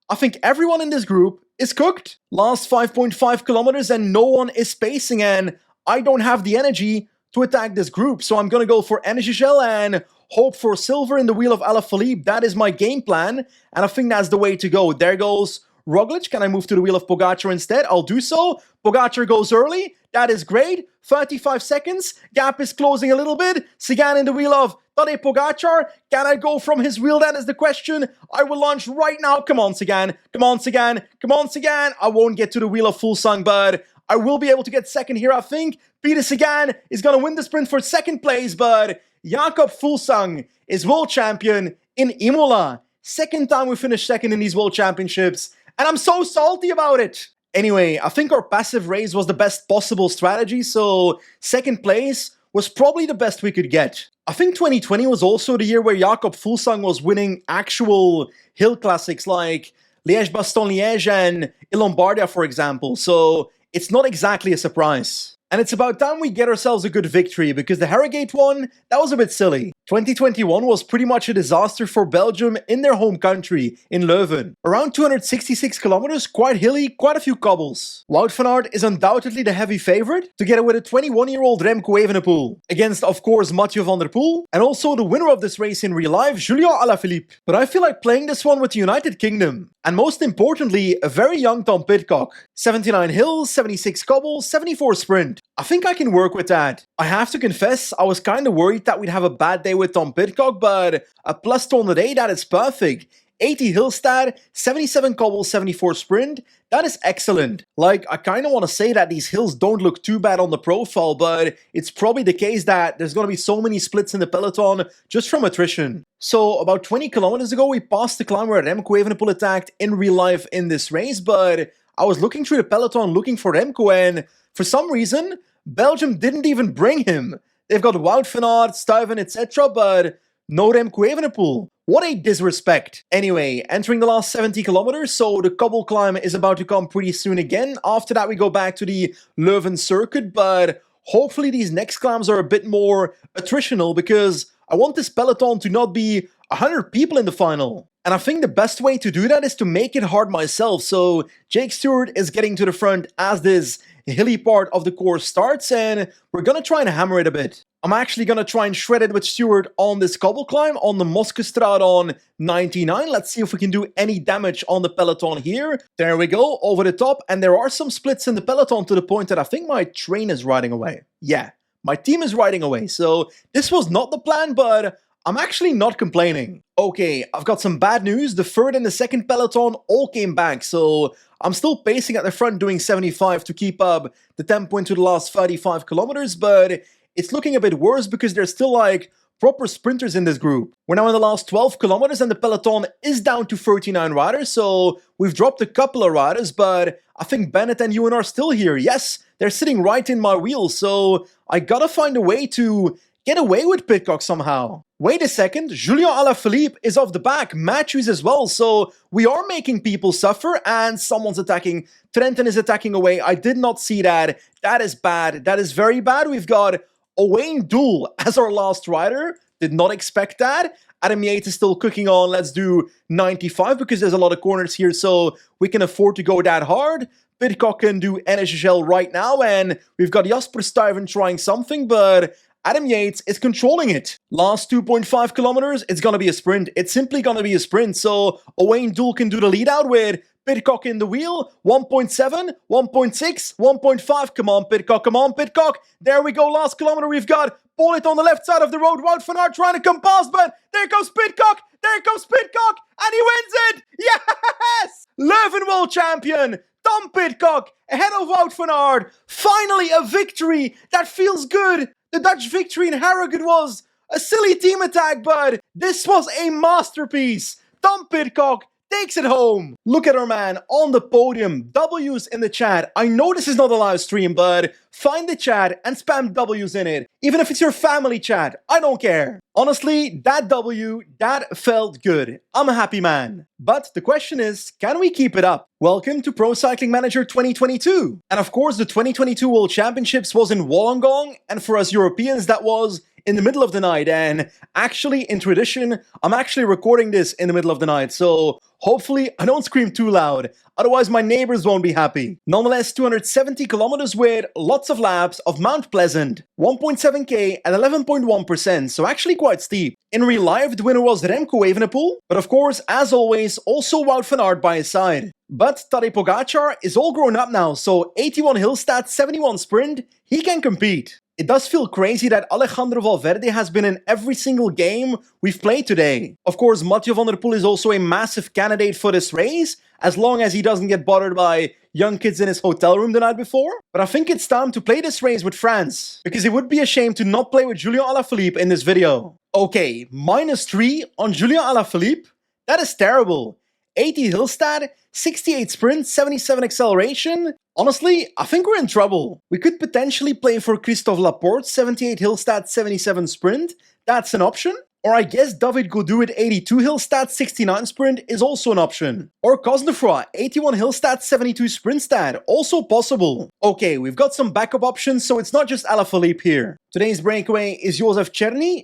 I think everyone in this group is cooked. Last 5.5 kilometers and no one is pacing, and I don't have the energy to attack this group. So I'm going to go for energy gel and hope for silver in the wheel of Alaphilippe. That is my game plan, and I think that's the way to go. There goes Roglic. Can I move to the wheel of Pogacar instead? I'll do so. Pogacar goes early. That is great. 35 seconds. Gap is closing a little bit. Sagan in the wheel of Tadej Pogacar. Can I go from his wheel? That is the question. I will launch right now. Come on, Sagan. Come on, Sagan. Come on, Sagan. I won't get to the wheel of Fuglsang, but I will be able to get second here, I think. Peter Sagan is going to win the sprint for second place, but Jakob Fuglsang is world champion in Imola. Second time we finished second in these world championships, and I'm so salty about it. Anyway, I think our passive race was the best possible strategy, so second place was probably the best we could get. I think 2020 was also the year where Jakob Fuglsang was winning actual hill classics like Liège-Bastogne-Liège and Lombardia, for example, so it's not exactly a surprise. And it's about time we get ourselves a good victory, because the Harrogate one, that was a bit silly. 2021 was pretty much a disaster for Belgium in their home country, in Leuven. Around 266 kilometers, quite hilly, quite a few cobbles. Wout van Aert is undoubtedly the heavy favorite, together with a 21-year-old Remco Evenepoel. Against, of course, Mathieu van der Poel, and also the winner of this race in real life, Julian Alaphilippe. But I feel like playing this one with the United Kingdom. And most importantly, a very young Tom Pidcock. 79 hills, 76 cobbles, 74 sprint. I think I can work with that. I have to confess, I was kinda worried that we'd have a bad day with Tom Pidcock, but a plus 208, that is perfect. 80 hill stat, 77 cobbles, 74 sprint, that is excellent. Like, I kinda wanna say that these hills don't look too bad on the profile, but it's probably the case that there's gonna be so many splits in the peloton just from attrition. So, about 20 kilometers ago, we passed the climb where Remco Evenepoel attacked in real life in this race, but I was looking through the peloton looking for Remco, and for some reason, Belgium didn't even bring him. They've got Wout van Aert, Stuyven, etc., but no Remco Evenepoel. What a disrespect. Anyway, entering the last 70 kilometers, so the cobble climb is about to come pretty soon again. After that, we go back to the Leuven circuit, but hopefully these next climbs are a bit more attritional, because I want this peloton to not be 100 people in the final. And I think the best way to do that is to make it hard myself. So Jake Stewart is getting to the front as this hilly part of the course starts, and we're gonna try and hammer it a bit. I'm actually gonna try and shred it with Stewart on this cobble climb on the Moskestraat on 99. Let's see if we can do any damage on the peloton here. There we go, over the top, and there are some splits in the peloton to the point that I think my train is riding away. Yeah, my team is riding away, so this was not the plan, but I'm actually not complaining. Okay, I've got some bad news. The third and the second peloton all came back, so I'm still pacing at the front doing 75 to keep up the tempo into the last 35 kilometers, but it's looking a bit worse because there's still like proper sprinters in this group. We're now in the last 12 kilometers and the peloton is down to 39 riders, so we've dropped a couple of riders, but I think Bennett and Ewan are still here. Yes, they're sitting right in my wheels, so I gotta find a way to get away with Pidcock somehow. Wait a second, Julian Alaphilippe is off the back, Matthews as well, so we are making people suffer, and someone's attacking. Trenton is attacking away. I did not see that. That is bad. That is very bad. We've got Owain Doull as our last rider. Did not expect that. Adam Yates is still cooking on. Let's do 95 because there's a lot of corners here, so we can afford to go that hard. Pidcock can do NSHL right now, and we've got Jasper Stuyven trying something, but Adam Yates is controlling it. Last 2.5 kilometers, it's gonna be a sprint. It's simply gonna be a sprint, so Owain Doull can do the lead out with Pidcock in the wheel. 1.7, 1.6, 1.5. Come on, Pidcock, come on, Pidcock. There we go, last kilometer. We've got Pollitt on the left side of the road. Wout van Aert trying to come past, but there goes Pidcock. There goes Pidcock, and he wins it. Yes! Leuven World Champion, Tom Pidcock, ahead of Wout van Aert. Finally, a victory that feels good. The Dutch victory in Harrogate was a silly team attack, but this was a masterpiece. Tom Pidcock takes it home. Look at our man on the podium. W's in the chat. I know this is not a live stream, but find the chat and spam W's in it. Even if it's your family chat, I don't care. Honestly, that W, that felt good. I'm a happy man. But the question is, can we keep it up? Welcome to Pro Cycling Manager 2022. And of course, the 2022 World Championships was in Wollongong, and for us Europeans, that was in the middle of the night. And actually, in tradition, I'm actually recording this in the middle of the night, so hopefully I don't scream too loud, otherwise my neighbors won't be happy. Nonetheless, 270 kilometers with lots of laps of Mount Pleasant, 1.7k at 11.1%, so actually quite steep. In real life, the winner was Remco Evenepoel, but of course, as always, also Wout van Aert by his side. But Tadej Pogacar is all grown up now, so 81 hill stat, 71 sprint, he can compete. It does feel crazy that Alejandro Valverde has been in every single game we've played today. Of course, Mathieu van der Poel is also a massive candidate for this race, as long as he doesn't get bothered by young kids in his hotel room the night before. But I think it's time to play this race with France, because it would be a shame to not play with Julian Alaphilippe in this video. Okay, -3 on Julian Alaphilippe? That is terrible. 80 hill stat, 68 sprint, 77 acceleration. Honestly, I think we're in trouble. We could potentially play for Christophe Laporte, 78 hill stat, 77 sprint. That's an option. Or I guess David Gaudu at 82 hill stat, 69 sprint is also an option. Or Cosnefroy, 81 hill stat, 72 sprint stat, also possible. Okay, we've got some backup options, so it's not just Alaphilippe here. Today's breakaway is Josef Czerny.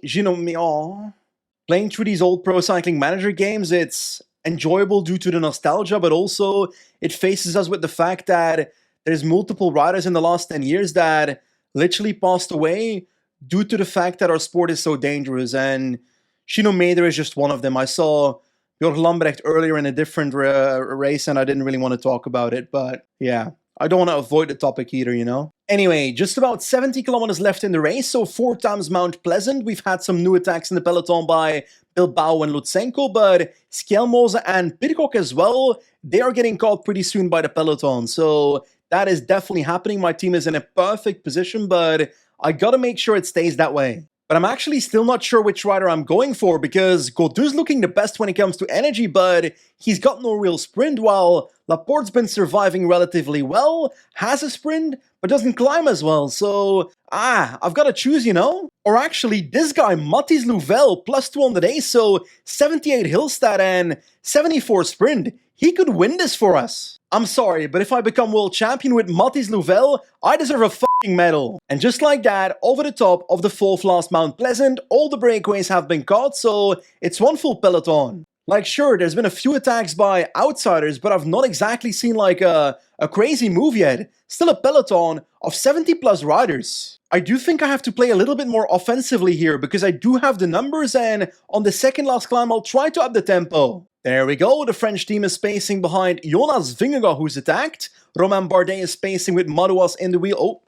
Playing through these old Pro Cycling Manager games, it's enjoyable due to the nostalgia, but also it faces us with the fact that there's multiple riders in the last 10 years that literally passed away due to the fact that our sport is so dangerous, and Gino Meder is just one of them. I saw Björn Lambrecht earlier in a different race, and I didn't really want to talk about it, but yeah, I don't want to avoid the topic either, you know? Anyway, just about 70 kilometers left in the race, so 4 times Mount Pleasant. We've had some new attacks in the peloton by Bilbao and Lutsenko, but Skelmose and Pidcock as well, they are getting caught pretty soon by the peloton, so that is definitely happening. My team is in a perfect position, but I gotta make sure it stays that way. But I'm actually still not sure which rider I'm going for, because Gaudu's looking the best when it comes to energy, but he's got no real sprint, while Laporte's been surviving relatively well, has a sprint, but doesn't climb as well, so I've got to choose, you know? Or actually, this guy, Mathis Louvel, +2 on the day, so 78 hill stat and 74 sprint. He could win this for us. I'm sorry, but if I become world champion with Mathis Louvel, I deserve a fucking medal. And just like that, over the top of the 4th last Mount Pleasant, all the breakaways have been caught, so it's one full peloton. Like, sure, there's been a few attacks by outsiders, but I've not exactly seen like a crazy move yet. Still a peloton of 70 plus riders. I do think I have to play a little bit more offensively here, because I do have the numbers, and on the second last climb I'll try to up the tempo. There we go, the French team is spacing behind Jonas Vingegaard, who's attacked. Romain Bardet is spacing with Madouas in the wheel. Oh,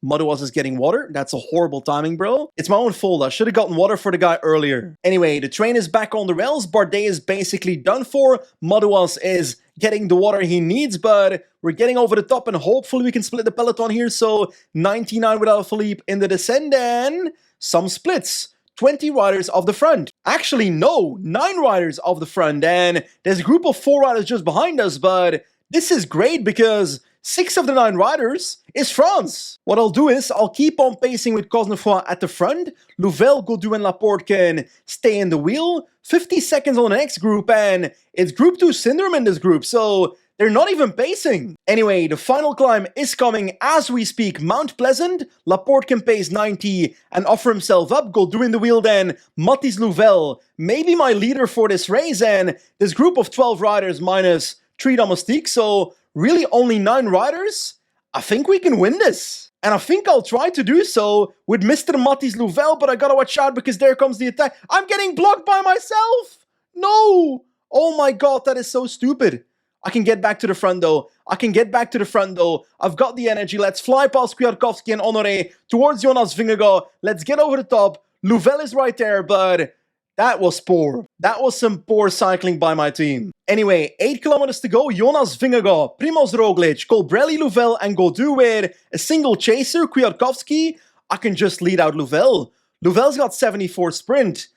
Madouas is getting water. That's a horrible timing, bro. It's my own fault. I should have gotten water for the guy earlier. Anyway, the train is back on the rails. Bardet is basically done for. Madouas is getting the water he needs, but we're getting over the top, and hopefully we can split the peloton here. So 99 with Alaphilippe in the descent, and some splits. 20 riders off the front. Actually, no, 9 riders off the front, and there's a group of 4 riders just behind us, but this is great because 6 of the 9 riders is France. What I'll do is I'll keep on pacing with Cosnefroy at the front. Louvel, Gaudu and Laporte can stay in the wheel. 50 seconds on the next group, and it's Group 2 Syndrome in this group, so they're not even pacing. Anyway, the final climb is coming as we speak. Mount Pleasant. Laporte can pace 90 and offer himself up. Gaudu in the wheel then. Mathis Louvel, maybe my leader for this race. And this group of 12 riders minus 3 domestiques. So really only 9 riders. I think we can win this. And I think I'll try to do so with Mr. Mathis Louvel. But I gotta watch out because there comes the attack. I'm getting blocked by myself. No. Oh my god, that is so stupid. I can get back to the front though. I've got the energy. Let's fly past Kwiatkowski and Honoré towards Jonas Vingegaard. Let's get over the top. Louvel is right there, but that was poor. That was some poor cycling by my team. Anyway, 8 kilometers to go. Jonas Vingegaard, Primoz Roglic, Colbrelli, Louvel, and Gaudu with a single chaser, Kwiatkowski. I can just lead out Louvel. Louvel's got 74 sprint.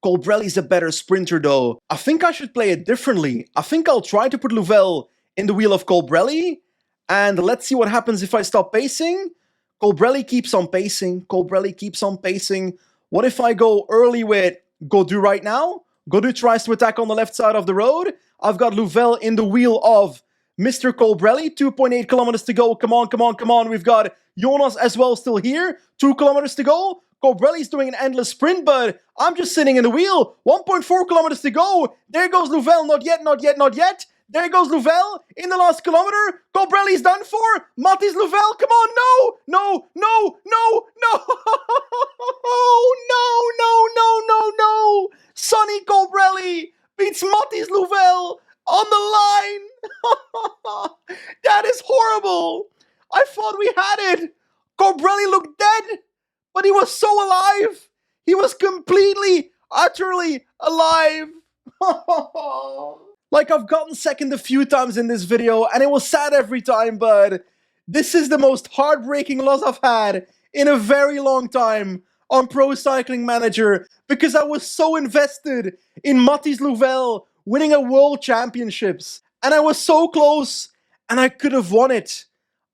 Colbrelli's a better sprinter though. I think I should play it differently. I think I'll try to put Louvel in the wheel of Colbrelli, and let's see what happens if I stop pacing. Colbrelli keeps on pacing. What if I go early with Gaudu right now? Gaudu tries to attack on the left side of the road. I've got Louvel in the wheel of Mr. Colbrelli. 2.8 kilometers to go. Come on. We've got Jonas as well still here. 2 kilometers to go. Colbrelli's doing an endless sprint, but I'm just sitting in the wheel. 1.4 kilometers to go. There goes Louvel. Not yet. There goes Louvel in the last kilometer. Colbrelli's done for. Mathis Louvel, come on. No. No. Sonny Colbrelli beats Mathis Louvel on the line. That is horrible. I thought we had it. Colbrelli looked dead. But he was so alive! He was completely, utterly alive! Like, I've gotten second a few times in this video, and it was sad every time, but this is the most heartbreaking loss I've had in a very long time on Pro Cycling Manager, because I was so invested in Mathis Louvel winning a World Championships. And I was so close, and I could have won it.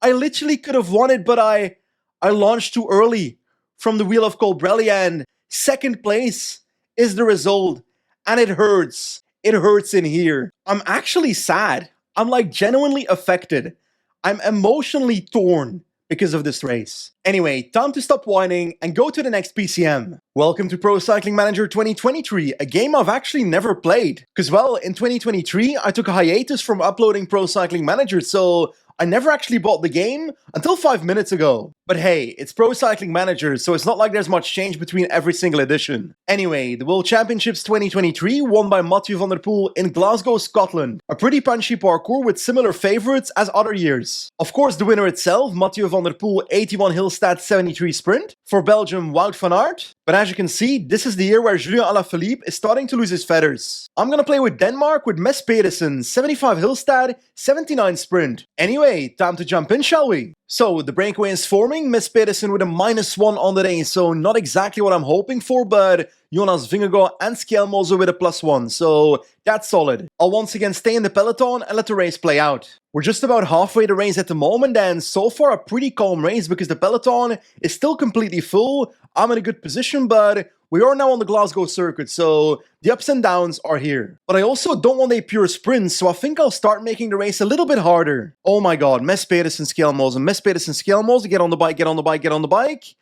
I literally could have won it, but I launched too early from the wheel of Colbrelli, and second place is the result. And it hurts. It hurts in here. I'm actually sad. I'm like genuinely affected. I'm emotionally torn because of this race. Anyway, time to stop whining and go to the next PCM. Welcome to Pro Cycling Manager 2023, a game I've actually never played. Because, well, in 2023, I took a hiatus from uploading Pro Cycling Manager, so I never actually bought the game until 5 minutes ago. But hey, it's Pro Cycling Manager, so it's not like there's much change between every single edition. Anyway, the World Championships 2023 won by Mathieu van der Poel in Glasgow, Scotland. A pretty punchy parkour with similar favourites as other years. Of course, the winner itself, Mathieu van der Poel, 81 hill stat, 73 sprint. For Belgium, Wout van Aert. But as you can see, this is the year where Julien Alaphilippe is starting to lose his feathers. I'm gonna play with Denmark with Mads Pedersen, 75 hill stat, 79 sprint. Anyway, time to jump in, shall we? So, the breakaway is forming, Mads Pedersen with a -1 on the day, so not exactly what I'm hoping for, but Jonas Vingegaard and Skjelmose with a +1, so that's solid. I'll once again stay in the peloton and let the race play out. We're just about halfway the race at the moment, and so far a pretty calm race because the peloton is still completely full. I'm in a good position, but we are now on the Glasgow circuit, so the ups and downs are here. But I also don't want a pure sprint, so I think I'll start making the race a little bit harder. Oh my god, Mads Pedersen, Skjelmose, Mads Pedersen, Skjelmose, get on the bike, get on the bike, get on the bike.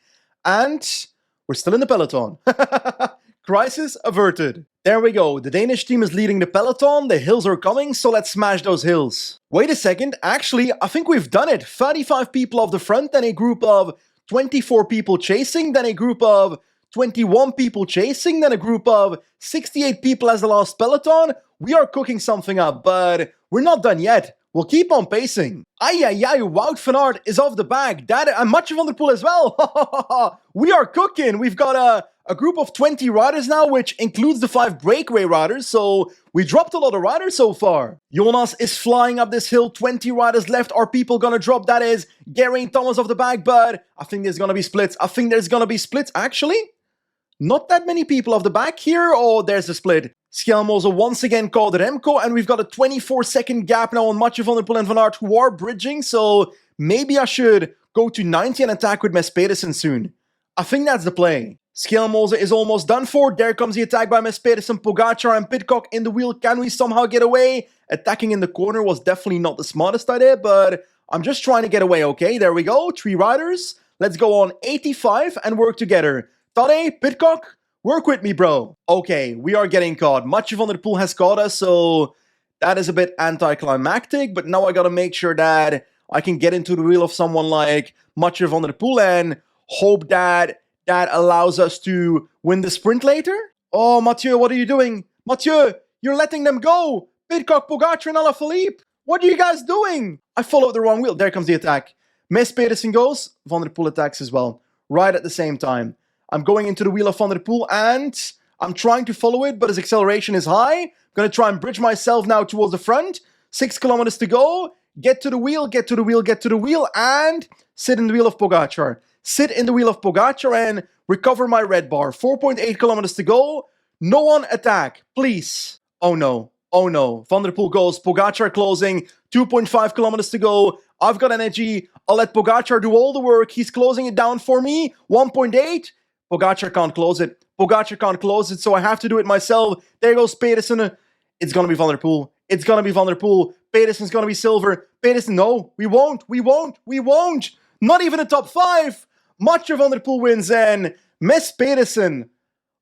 And we're still in the peloton. Crisis averted. There we go, the Danish team is leading the peloton, the hills are coming, so let's smash those hills. Wait a second, actually, I think we've done it. 35 people off the front, then a group of 24 people chasing, then a group of 21 people chasing, then a group of 68 people as the last peloton. We are cooking something up, but we're not done yet. We'll keep on pacing. Ay, Wout van Aert is off the back. And Mathieu van der Poel as well. We are cooking. We've got a group of 20 riders now, which includes the 5 breakaway riders, so we dropped a lot of riders so far. Jonas is flying up this hill, 20 riders left. Are people gonna drop? That is Geraint Thomas off the back, but I think there's gonna be splits. Actually. Not that many people off the back here. Oh, there's the split. Skjelmose once again called Remco, and we've got a 24-second gap now on Mathieu van der Poel and Van Aert, who are bridging, so maybe I should go to 90 and attack with Mads Pedersen soon. I think that's the play. Skjelmose is almost done for. There comes the attack by Mads Pedersen, Pogacar and Pidcock in the wheel. Can we somehow get away? Attacking in the corner was definitely not the smartest idea, but I'm just trying to get away, okay? There we go, 3 riders. Let's go on 85 and work together. Tadej, Pidcock, work with me, bro. Okay, we are getting caught. Mathieu van der Poel has caught us, so that is a bit anticlimactic, but now I gotta make sure that I can get into the wheel of someone like Mathieu van der Poel and hope that that allows us to win the sprint later. Oh, Mathieu, what are you doing? Mathieu, you're letting them go. Pidcock, Pogacar, and Alaphilippe. What are you guys doing? I followed the wrong wheel. There comes the attack. Mads Pedersen goes. Van der Poel attacks as well. Right at the same time. I'm going into the wheel of Van der Poel and I'm trying to follow it, but his acceleration is high. I'm going to try and bridge myself now towards the front. 6 kilometers to go. Get to the wheel, get to the wheel, get to the wheel, and sit in the wheel of Pogacar. Sit in the wheel of Pogacar and recover my red bar. 4.8 kilometers to go. No one attack, please. Oh no, oh no. Van der Poel goes, Pogacar closing. 2.5 kilometers to go. I've got energy. I'll let Pogacar do all the work. He's closing it down for me. 1.8. Pogacar can't close it. Pogacar can't close it, so I have to do it myself. There goes Pedersen. It's gonna be Van der Poel. It's gonna be Van der Poel. Pedersen's gonna be silver. Pedersen, no, we won't. Not even a top 5. Mathieu van der Poel wins and Mads Pedersen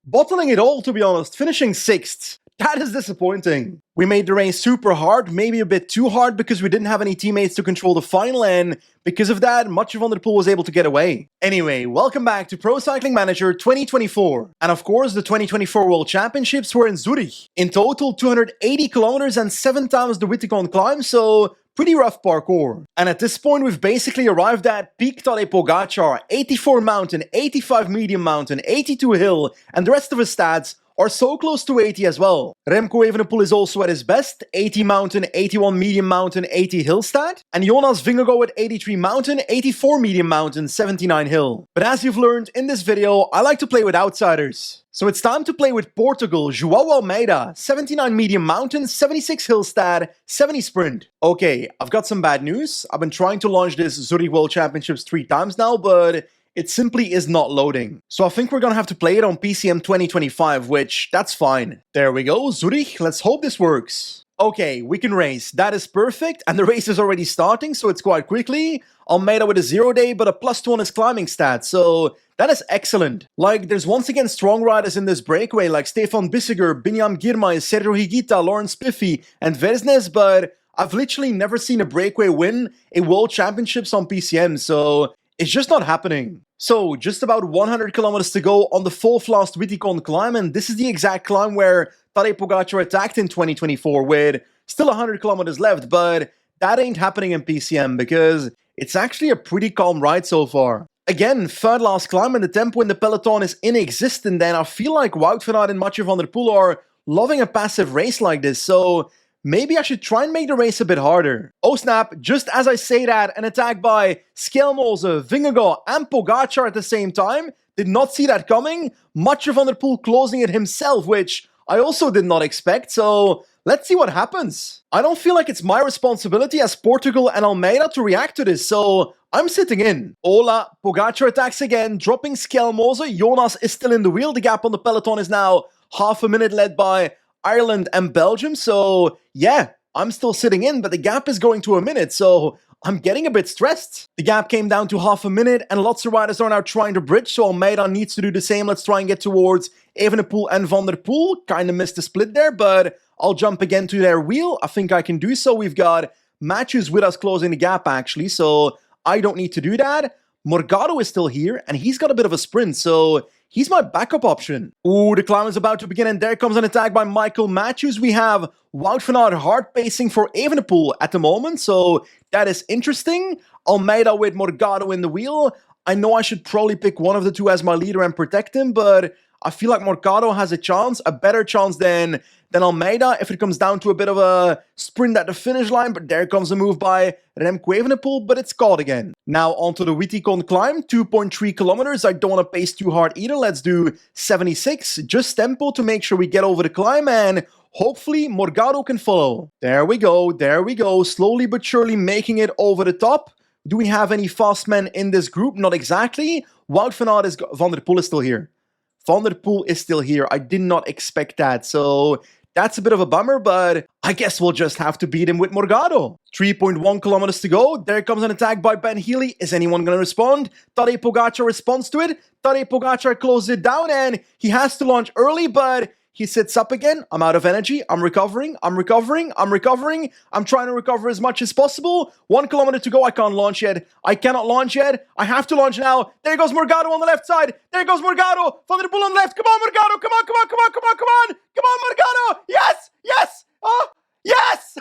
bottling it all, to be honest, finishing 6th. That is disappointing. We made the race super hard, maybe a bit too hard because we didn't have any teammates to control the final, and because of that, Mathieu van der Poel was able to get away. Anyway, welcome back to Pro Cycling Manager 2024. And of course, the 2024 World Championships were in Zurich. In total, 280 kilometers and 7 times the Wittikon climb, so pretty rough parkour. And at this point, we've basically arrived at peak Tadej Pogacar, 84 mountain, 85 medium mountain, 82 hill, and the rest of his stats are so close to 80 as well. Remco Evenepoel is also at his best, 80 mountain, 81 medium mountain, 80 hill stat, and Jonas Vingegaard at 83 mountain, 84 medium mountain, 79 hill. But as you've learned in this video, I like to play with outsiders. So it's time to play with Portugal, João Almeida, 79 medium mountain, 76 hill stat, 70 sprint. Okay, I've got some bad news. I've been trying to launch this Zurich World Championships 3 times now, but it simply is not loading. So I think we're gonna have to play it on PCM 2025, which, that's fine. There we go, Zurich, let's hope this works. Okay, we can race. That is perfect, and the race is already starting, so it's quite quickly. Almeida with a 0 day, but a +2 on his climbing stat, so that is excellent. Like, there's once again strong riders in this breakaway, like Stefan Bissiger, Binyam Girmay, Sergio Higuita, Lawrence Piffy, and Versnes, but I've literally never seen a breakaway win a World Championships on PCM, so it's just not happening. So, just about 100 kilometers to go on the 4th last Wittikon climb, and this is the exact climb where Tadej Pogacar attacked in 2024 with still 100 kilometers left, but that ain't happening in PCM because it's actually a pretty calm ride so far. Again, 3rd last climb, and the tempo in the peloton is inexistent, and I feel like Wout van Aert and Mathieu van der Poel are loving a passive race like this, so maybe I should try and make the race a bit harder. Oh snap, just as I say that, an attack by Skelmose, Vingegaard and Pogacar at the same time. Did not see that coming. Mathieu van der Poel closing it himself, which I also did not expect, so let's see what happens. I don't feel like it's my responsibility as Portugal and Almeida to react to this, so I'm sitting in. Ola, Pogacar attacks again, dropping Skelmose. Jonas is still in the wheel. The gap on the peloton is now half a minute, led by Ireland and Belgium, so yeah, I'm still sitting in, but the gap is going to a minute, so I'm getting a bit stressed. The gap came down to half a minute, and lots of riders are now trying to bridge, so Almeida needs to do the same. Let's try and get towards Evenepoel and Van der Poel. Kind of missed the split there, but I'll jump again to their wheel. I think I can do so. We've got Matthews with us closing the gap, actually, so I don't need to do that. Morgado is still here, and he's got a bit of a sprint, so he's my backup option. Ooh, the climb is about to begin, and there comes an attack by Michael Matthews. We have Wout van Aert hard pacing for Evenepoel at the moment, so that is interesting. Almeida with Morgado in the wheel. I know I should probably pick one of the two as my leader and protect him, but I feel like Morgado has a chance, a better chance than Almeida if it comes down to a bit of a sprint at the finish line, but there comes a move by Remco Evenepoel, but it's caught again. Now onto the Wittikon climb, 2.3 kilometers. I don't want to pace too hard either. Let's do 76, just tempo to make sure we get over the climb, and hopefully Morgado can follow. There we go, slowly but surely making it over the top. Do we have any fast men in this group? Not exactly. Wout van Aert Van der Poel is still here. Van der Poel is still here. I did not expect that, so that's a bit of a bummer, but I guess we'll just have to beat him with Morgado. 3.1 kilometers to go. There comes an attack by Ben Healy. Is anyone going to respond? Tadej Pogacar responds to it. Tadej Pogacar closes it down, and he has to launch early, but he sits up again. I'm out of energy. I'm recovering. I'm trying to recover as much as possible. 1 kilometer to go. I can't launch yet. I cannot launch yet. I have to launch now. There goes Morgado on the left side. There goes Morgado. Van der Poel on the left. Come on, Morgado. Come on. Come on, Morgado. Yes. Oh, yes.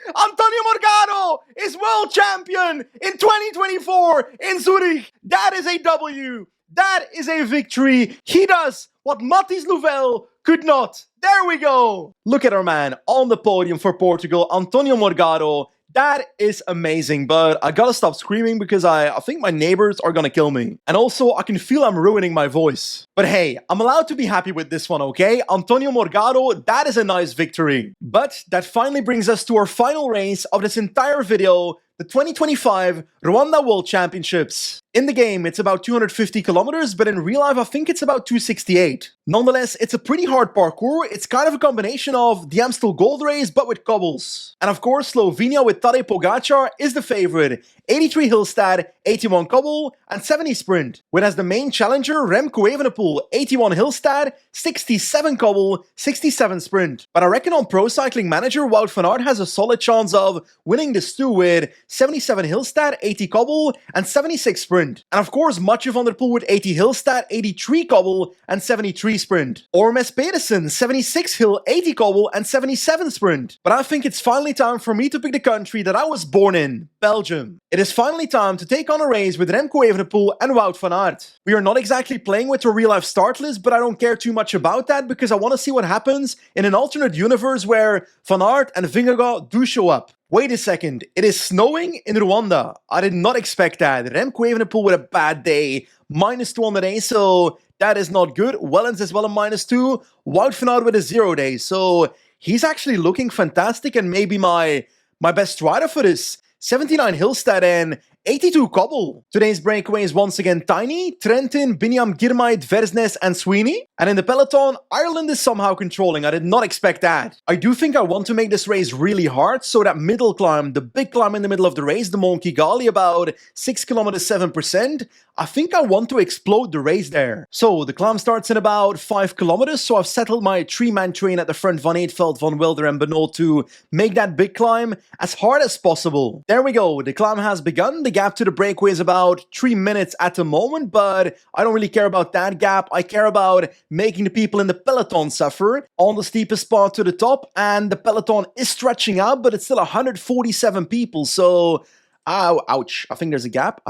Antonio Morgado is world champion in 2024 in Zurich. That is a W. That is a victory. He does what Mathis Louvel could not. There we go. Look at our man on the podium for Portugal, Antonio Morgado. That is amazing, but I gotta stop screaming because I think my neighbors are gonna kill me. And also, I can feel I'm ruining my voice. But hey, I'm allowed to be happy with this one, okay? Antonio Morgado, that is a nice victory. But that finally brings us to our final race of this entire video, the 2025 Rwanda World Championships. In the game, it's about 250 kilometers, but in real life, I think it's about 268. Nonetheless, it's a pretty hard parkour. It's kind of a combination of the Amstel Gold Race, but with cobbles. And of course, Slovenia with Tadej Pogacar is the favorite. 83 hill stat, 81 cobble, and 70 sprint. With as the main challenger, Remco Evenepoel, 81 hill stat, 67 cobble, 67 sprint. But I reckon on Pro Cycling Manager, Wout van Aert has a solid chance of winning this too with 77 hill stat, 80 cobble, and 76 sprint. And of course, Mathieu van der Poel with 80 hill stat, 83 cobble, and 73 sprint. Or Mes Pedersen, 76 hill, 80 cobble, and 77 sprint. But I think it's finally time for me to pick the country that I was born in, Belgium. It is finally time to take on a race with Remco Evenepoel and Wout van Aert. We are not exactly playing with a real-life start list, but I don't care too much about that because I want to see what happens in an alternate universe where Van Aert and Vingegaard do show up. Wait a second, it is snowing in Rwanda. I did not expect that. Remco Evenepoel with a bad day, -2 on the day, so that is not good. Wellens as well a -2. Wout van Aert with a 0 day, so he's actually looking fantastic and maybe my best rider for this. 79 hill stat and 82 cobble. Today's breakaway is once again Tiny, Trentin, Binyam Girmay, Versnes, and Sweeney. And in the peloton, Ireland is somehow controlling. I did not expect that. I do think I want to make this race really hard, so that middle climb, the big climb in the middle of the race, the Mont Kigali, about 6 kilometers, 7%, I think I want to explode the race there. So the climb starts in about 5 kilometers, so I've settled my 3-man train at the front, Van Eetveld, Van Wilder, and Benoot to make that big climb as hard as possible. There we go, the climb has begun. The gap to the breakaway is about 3 minutes at the moment, but I don't really care about that gap. I care about making the people in the peloton suffer on the steepest part to the top, and the peloton is stretching out, but it's still 147 people, so ouch. I think there's a gap.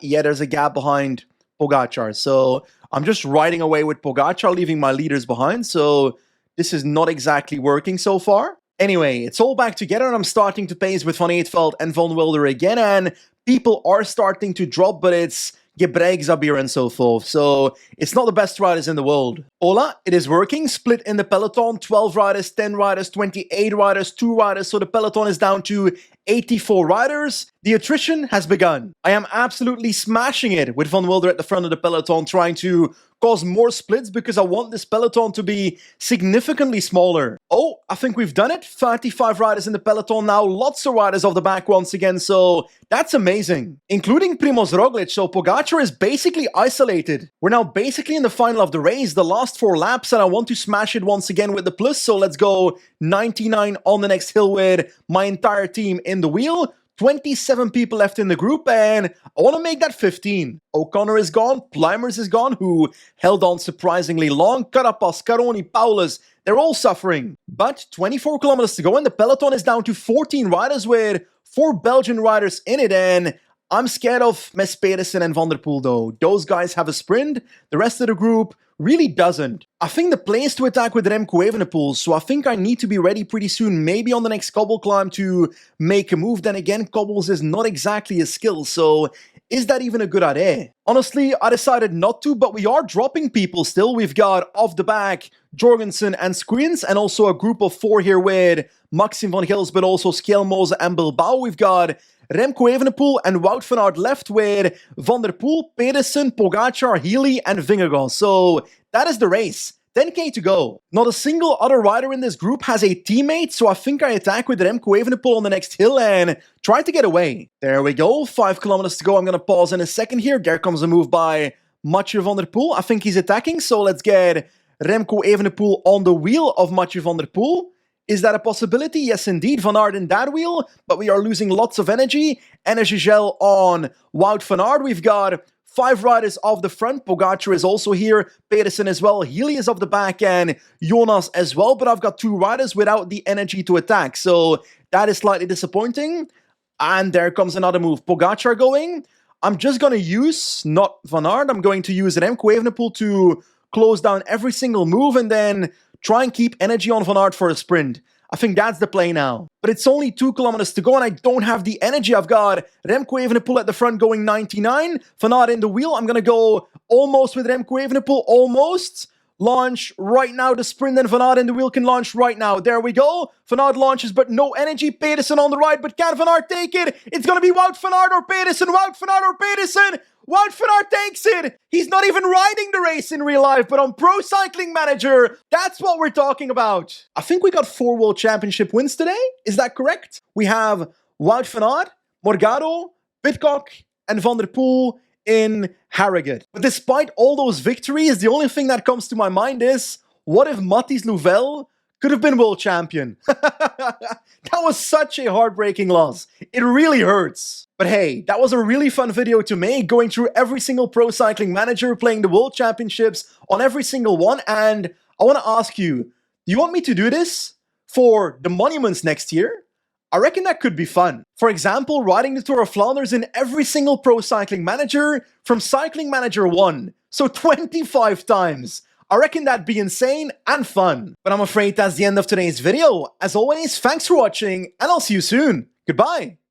Yeah, there's a gap behind Pogacar, so I'm just riding away with Pogacar, leaving my leaders behind, so this is not exactly working so far. Anyway, it's all back together and I'm starting to pace with Van Eetveld and Van Wilder again, and people are starting to drop, but it's Gebrek, Zabir, and so forth, so it's not the best riders in the world. Hola, it is working, split in the peloton, 12 riders, 10 riders, 28 riders, 2 riders, so the peloton is down to 84 riders. The attrition has begun. I am absolutely smashing it with Van Wilder at the front of the peloton, trying to cause more splits because I want this peloton to be significantly smaller. Oh, I think we've done it. 35 riders in the peloton now, lots of riders off the back once again, so that's amazing. Including Primoz Roglic, so Pogacar is basically isolated. We're now basically in the final of the race, the last 4 laps, and I want to smash it once again with the plus, so let's go 99 on the next hill with my entire team in the wheel. 27 people left in the group, and I want to make that 15. O'Connor is gone, Plymers is gone, who held on surprisingly long, Carapaz, Caroni, Paulus, they're all suffering. But 24 kilometers to go, and the peloton is down to 14 riders with 4 Belgian riders in it, and I'm scared of Mes Pedersen and Van der Poel though. Those guys have a sprint, the rest of the group really doesn't. I think the play is to attack with Remco Evenepoel, so I think I need to be ready pretty soon, maybe on the next cobble climb to make a move. Then again, cobbles is not exactly a skill, so is that even a good idea? Honestly, I decided not to, but we are dropping people still. We've got off the back Jorgensen and Screens, and also a group of 4 here with Maxim van Gils, but also Skelmose and Bilbao. We've got Remco Evenepoel and Wout van Aert left with Van der Poel, Pedersen, Pogacar, Healy, and Vingegaard. So that is the race. 10k to go. Not a single other rider in this group has a teammate, so I think I attack with Remco Evenepoel on the next hill and try to get away. There we go, 5 kilometers to go. I'm going to pause in a second here. There comes a move by Mathieu van der Poel. I think he's attacking, so let's get Remco Evenepoel on the wheel of Mathieu van der Poel. Is that a possibility? Yes, indeed. Van Aert in that wheel, but we are losing lots of energy. Energy gel on Wout van Aert. We've got 5 riders off the front. Pogacar is also here. Pedersen as well. Healy is off the back and Jonas as well. But I've got 2 riders without the energy to attack. So that is slightly disappointing. And there comes another move. Pogacar going. I'm just going to use, not Van Aert, I'm going to use Remco Evenepoel to close down every single move and then try and keep energy on Van Aert for a sprint. I think that's the play now. But it's only 2 kilometers to go and I don't have the energy. I've got Remco Evenepoel at the front going 99. Van Aert in the wheel. I'm going to go almost with Remco Evenepoel. Almost. Launch right now the sprint, and Van Aert in the wheel can launch right now. There we go. Van Aert launches, but no energy. Pedersen on the right, but can Van Aert take it? It's going to be Wout van Aert or Pedersen. Wout van Aert or Pedersen. Wout van Aert takes it. He's not even riding the race in real life, but on Pro Cycling Manager, that's what we're talking about. I think we got 4 World Championship wins today. Is that correct? We have Wout van Aert, Morgado, Pidcock, and Van der Poel in Harrogate. But despite all those victories, the only thing that comes to my mind is, what if Matthijs Louvel could have been world champion. That was such a heartbreaking loss. It really hurts. But hey, that was a really fun video to make, going through every single Pro Cycling Manager, playing the World Championships on every single one, and I want to ask you, do you want me to do this for the monuments next year? I reckon that could be fun. For example, riding the Tour of Flanders in every single Pro Cycling Manager from Cycling Manager 1, so 25 times. I reckon that'd be insane and fun. But I'm afraid that's the end of today's video. As always, thanks for watching, and I'll see you soon. Goodbye!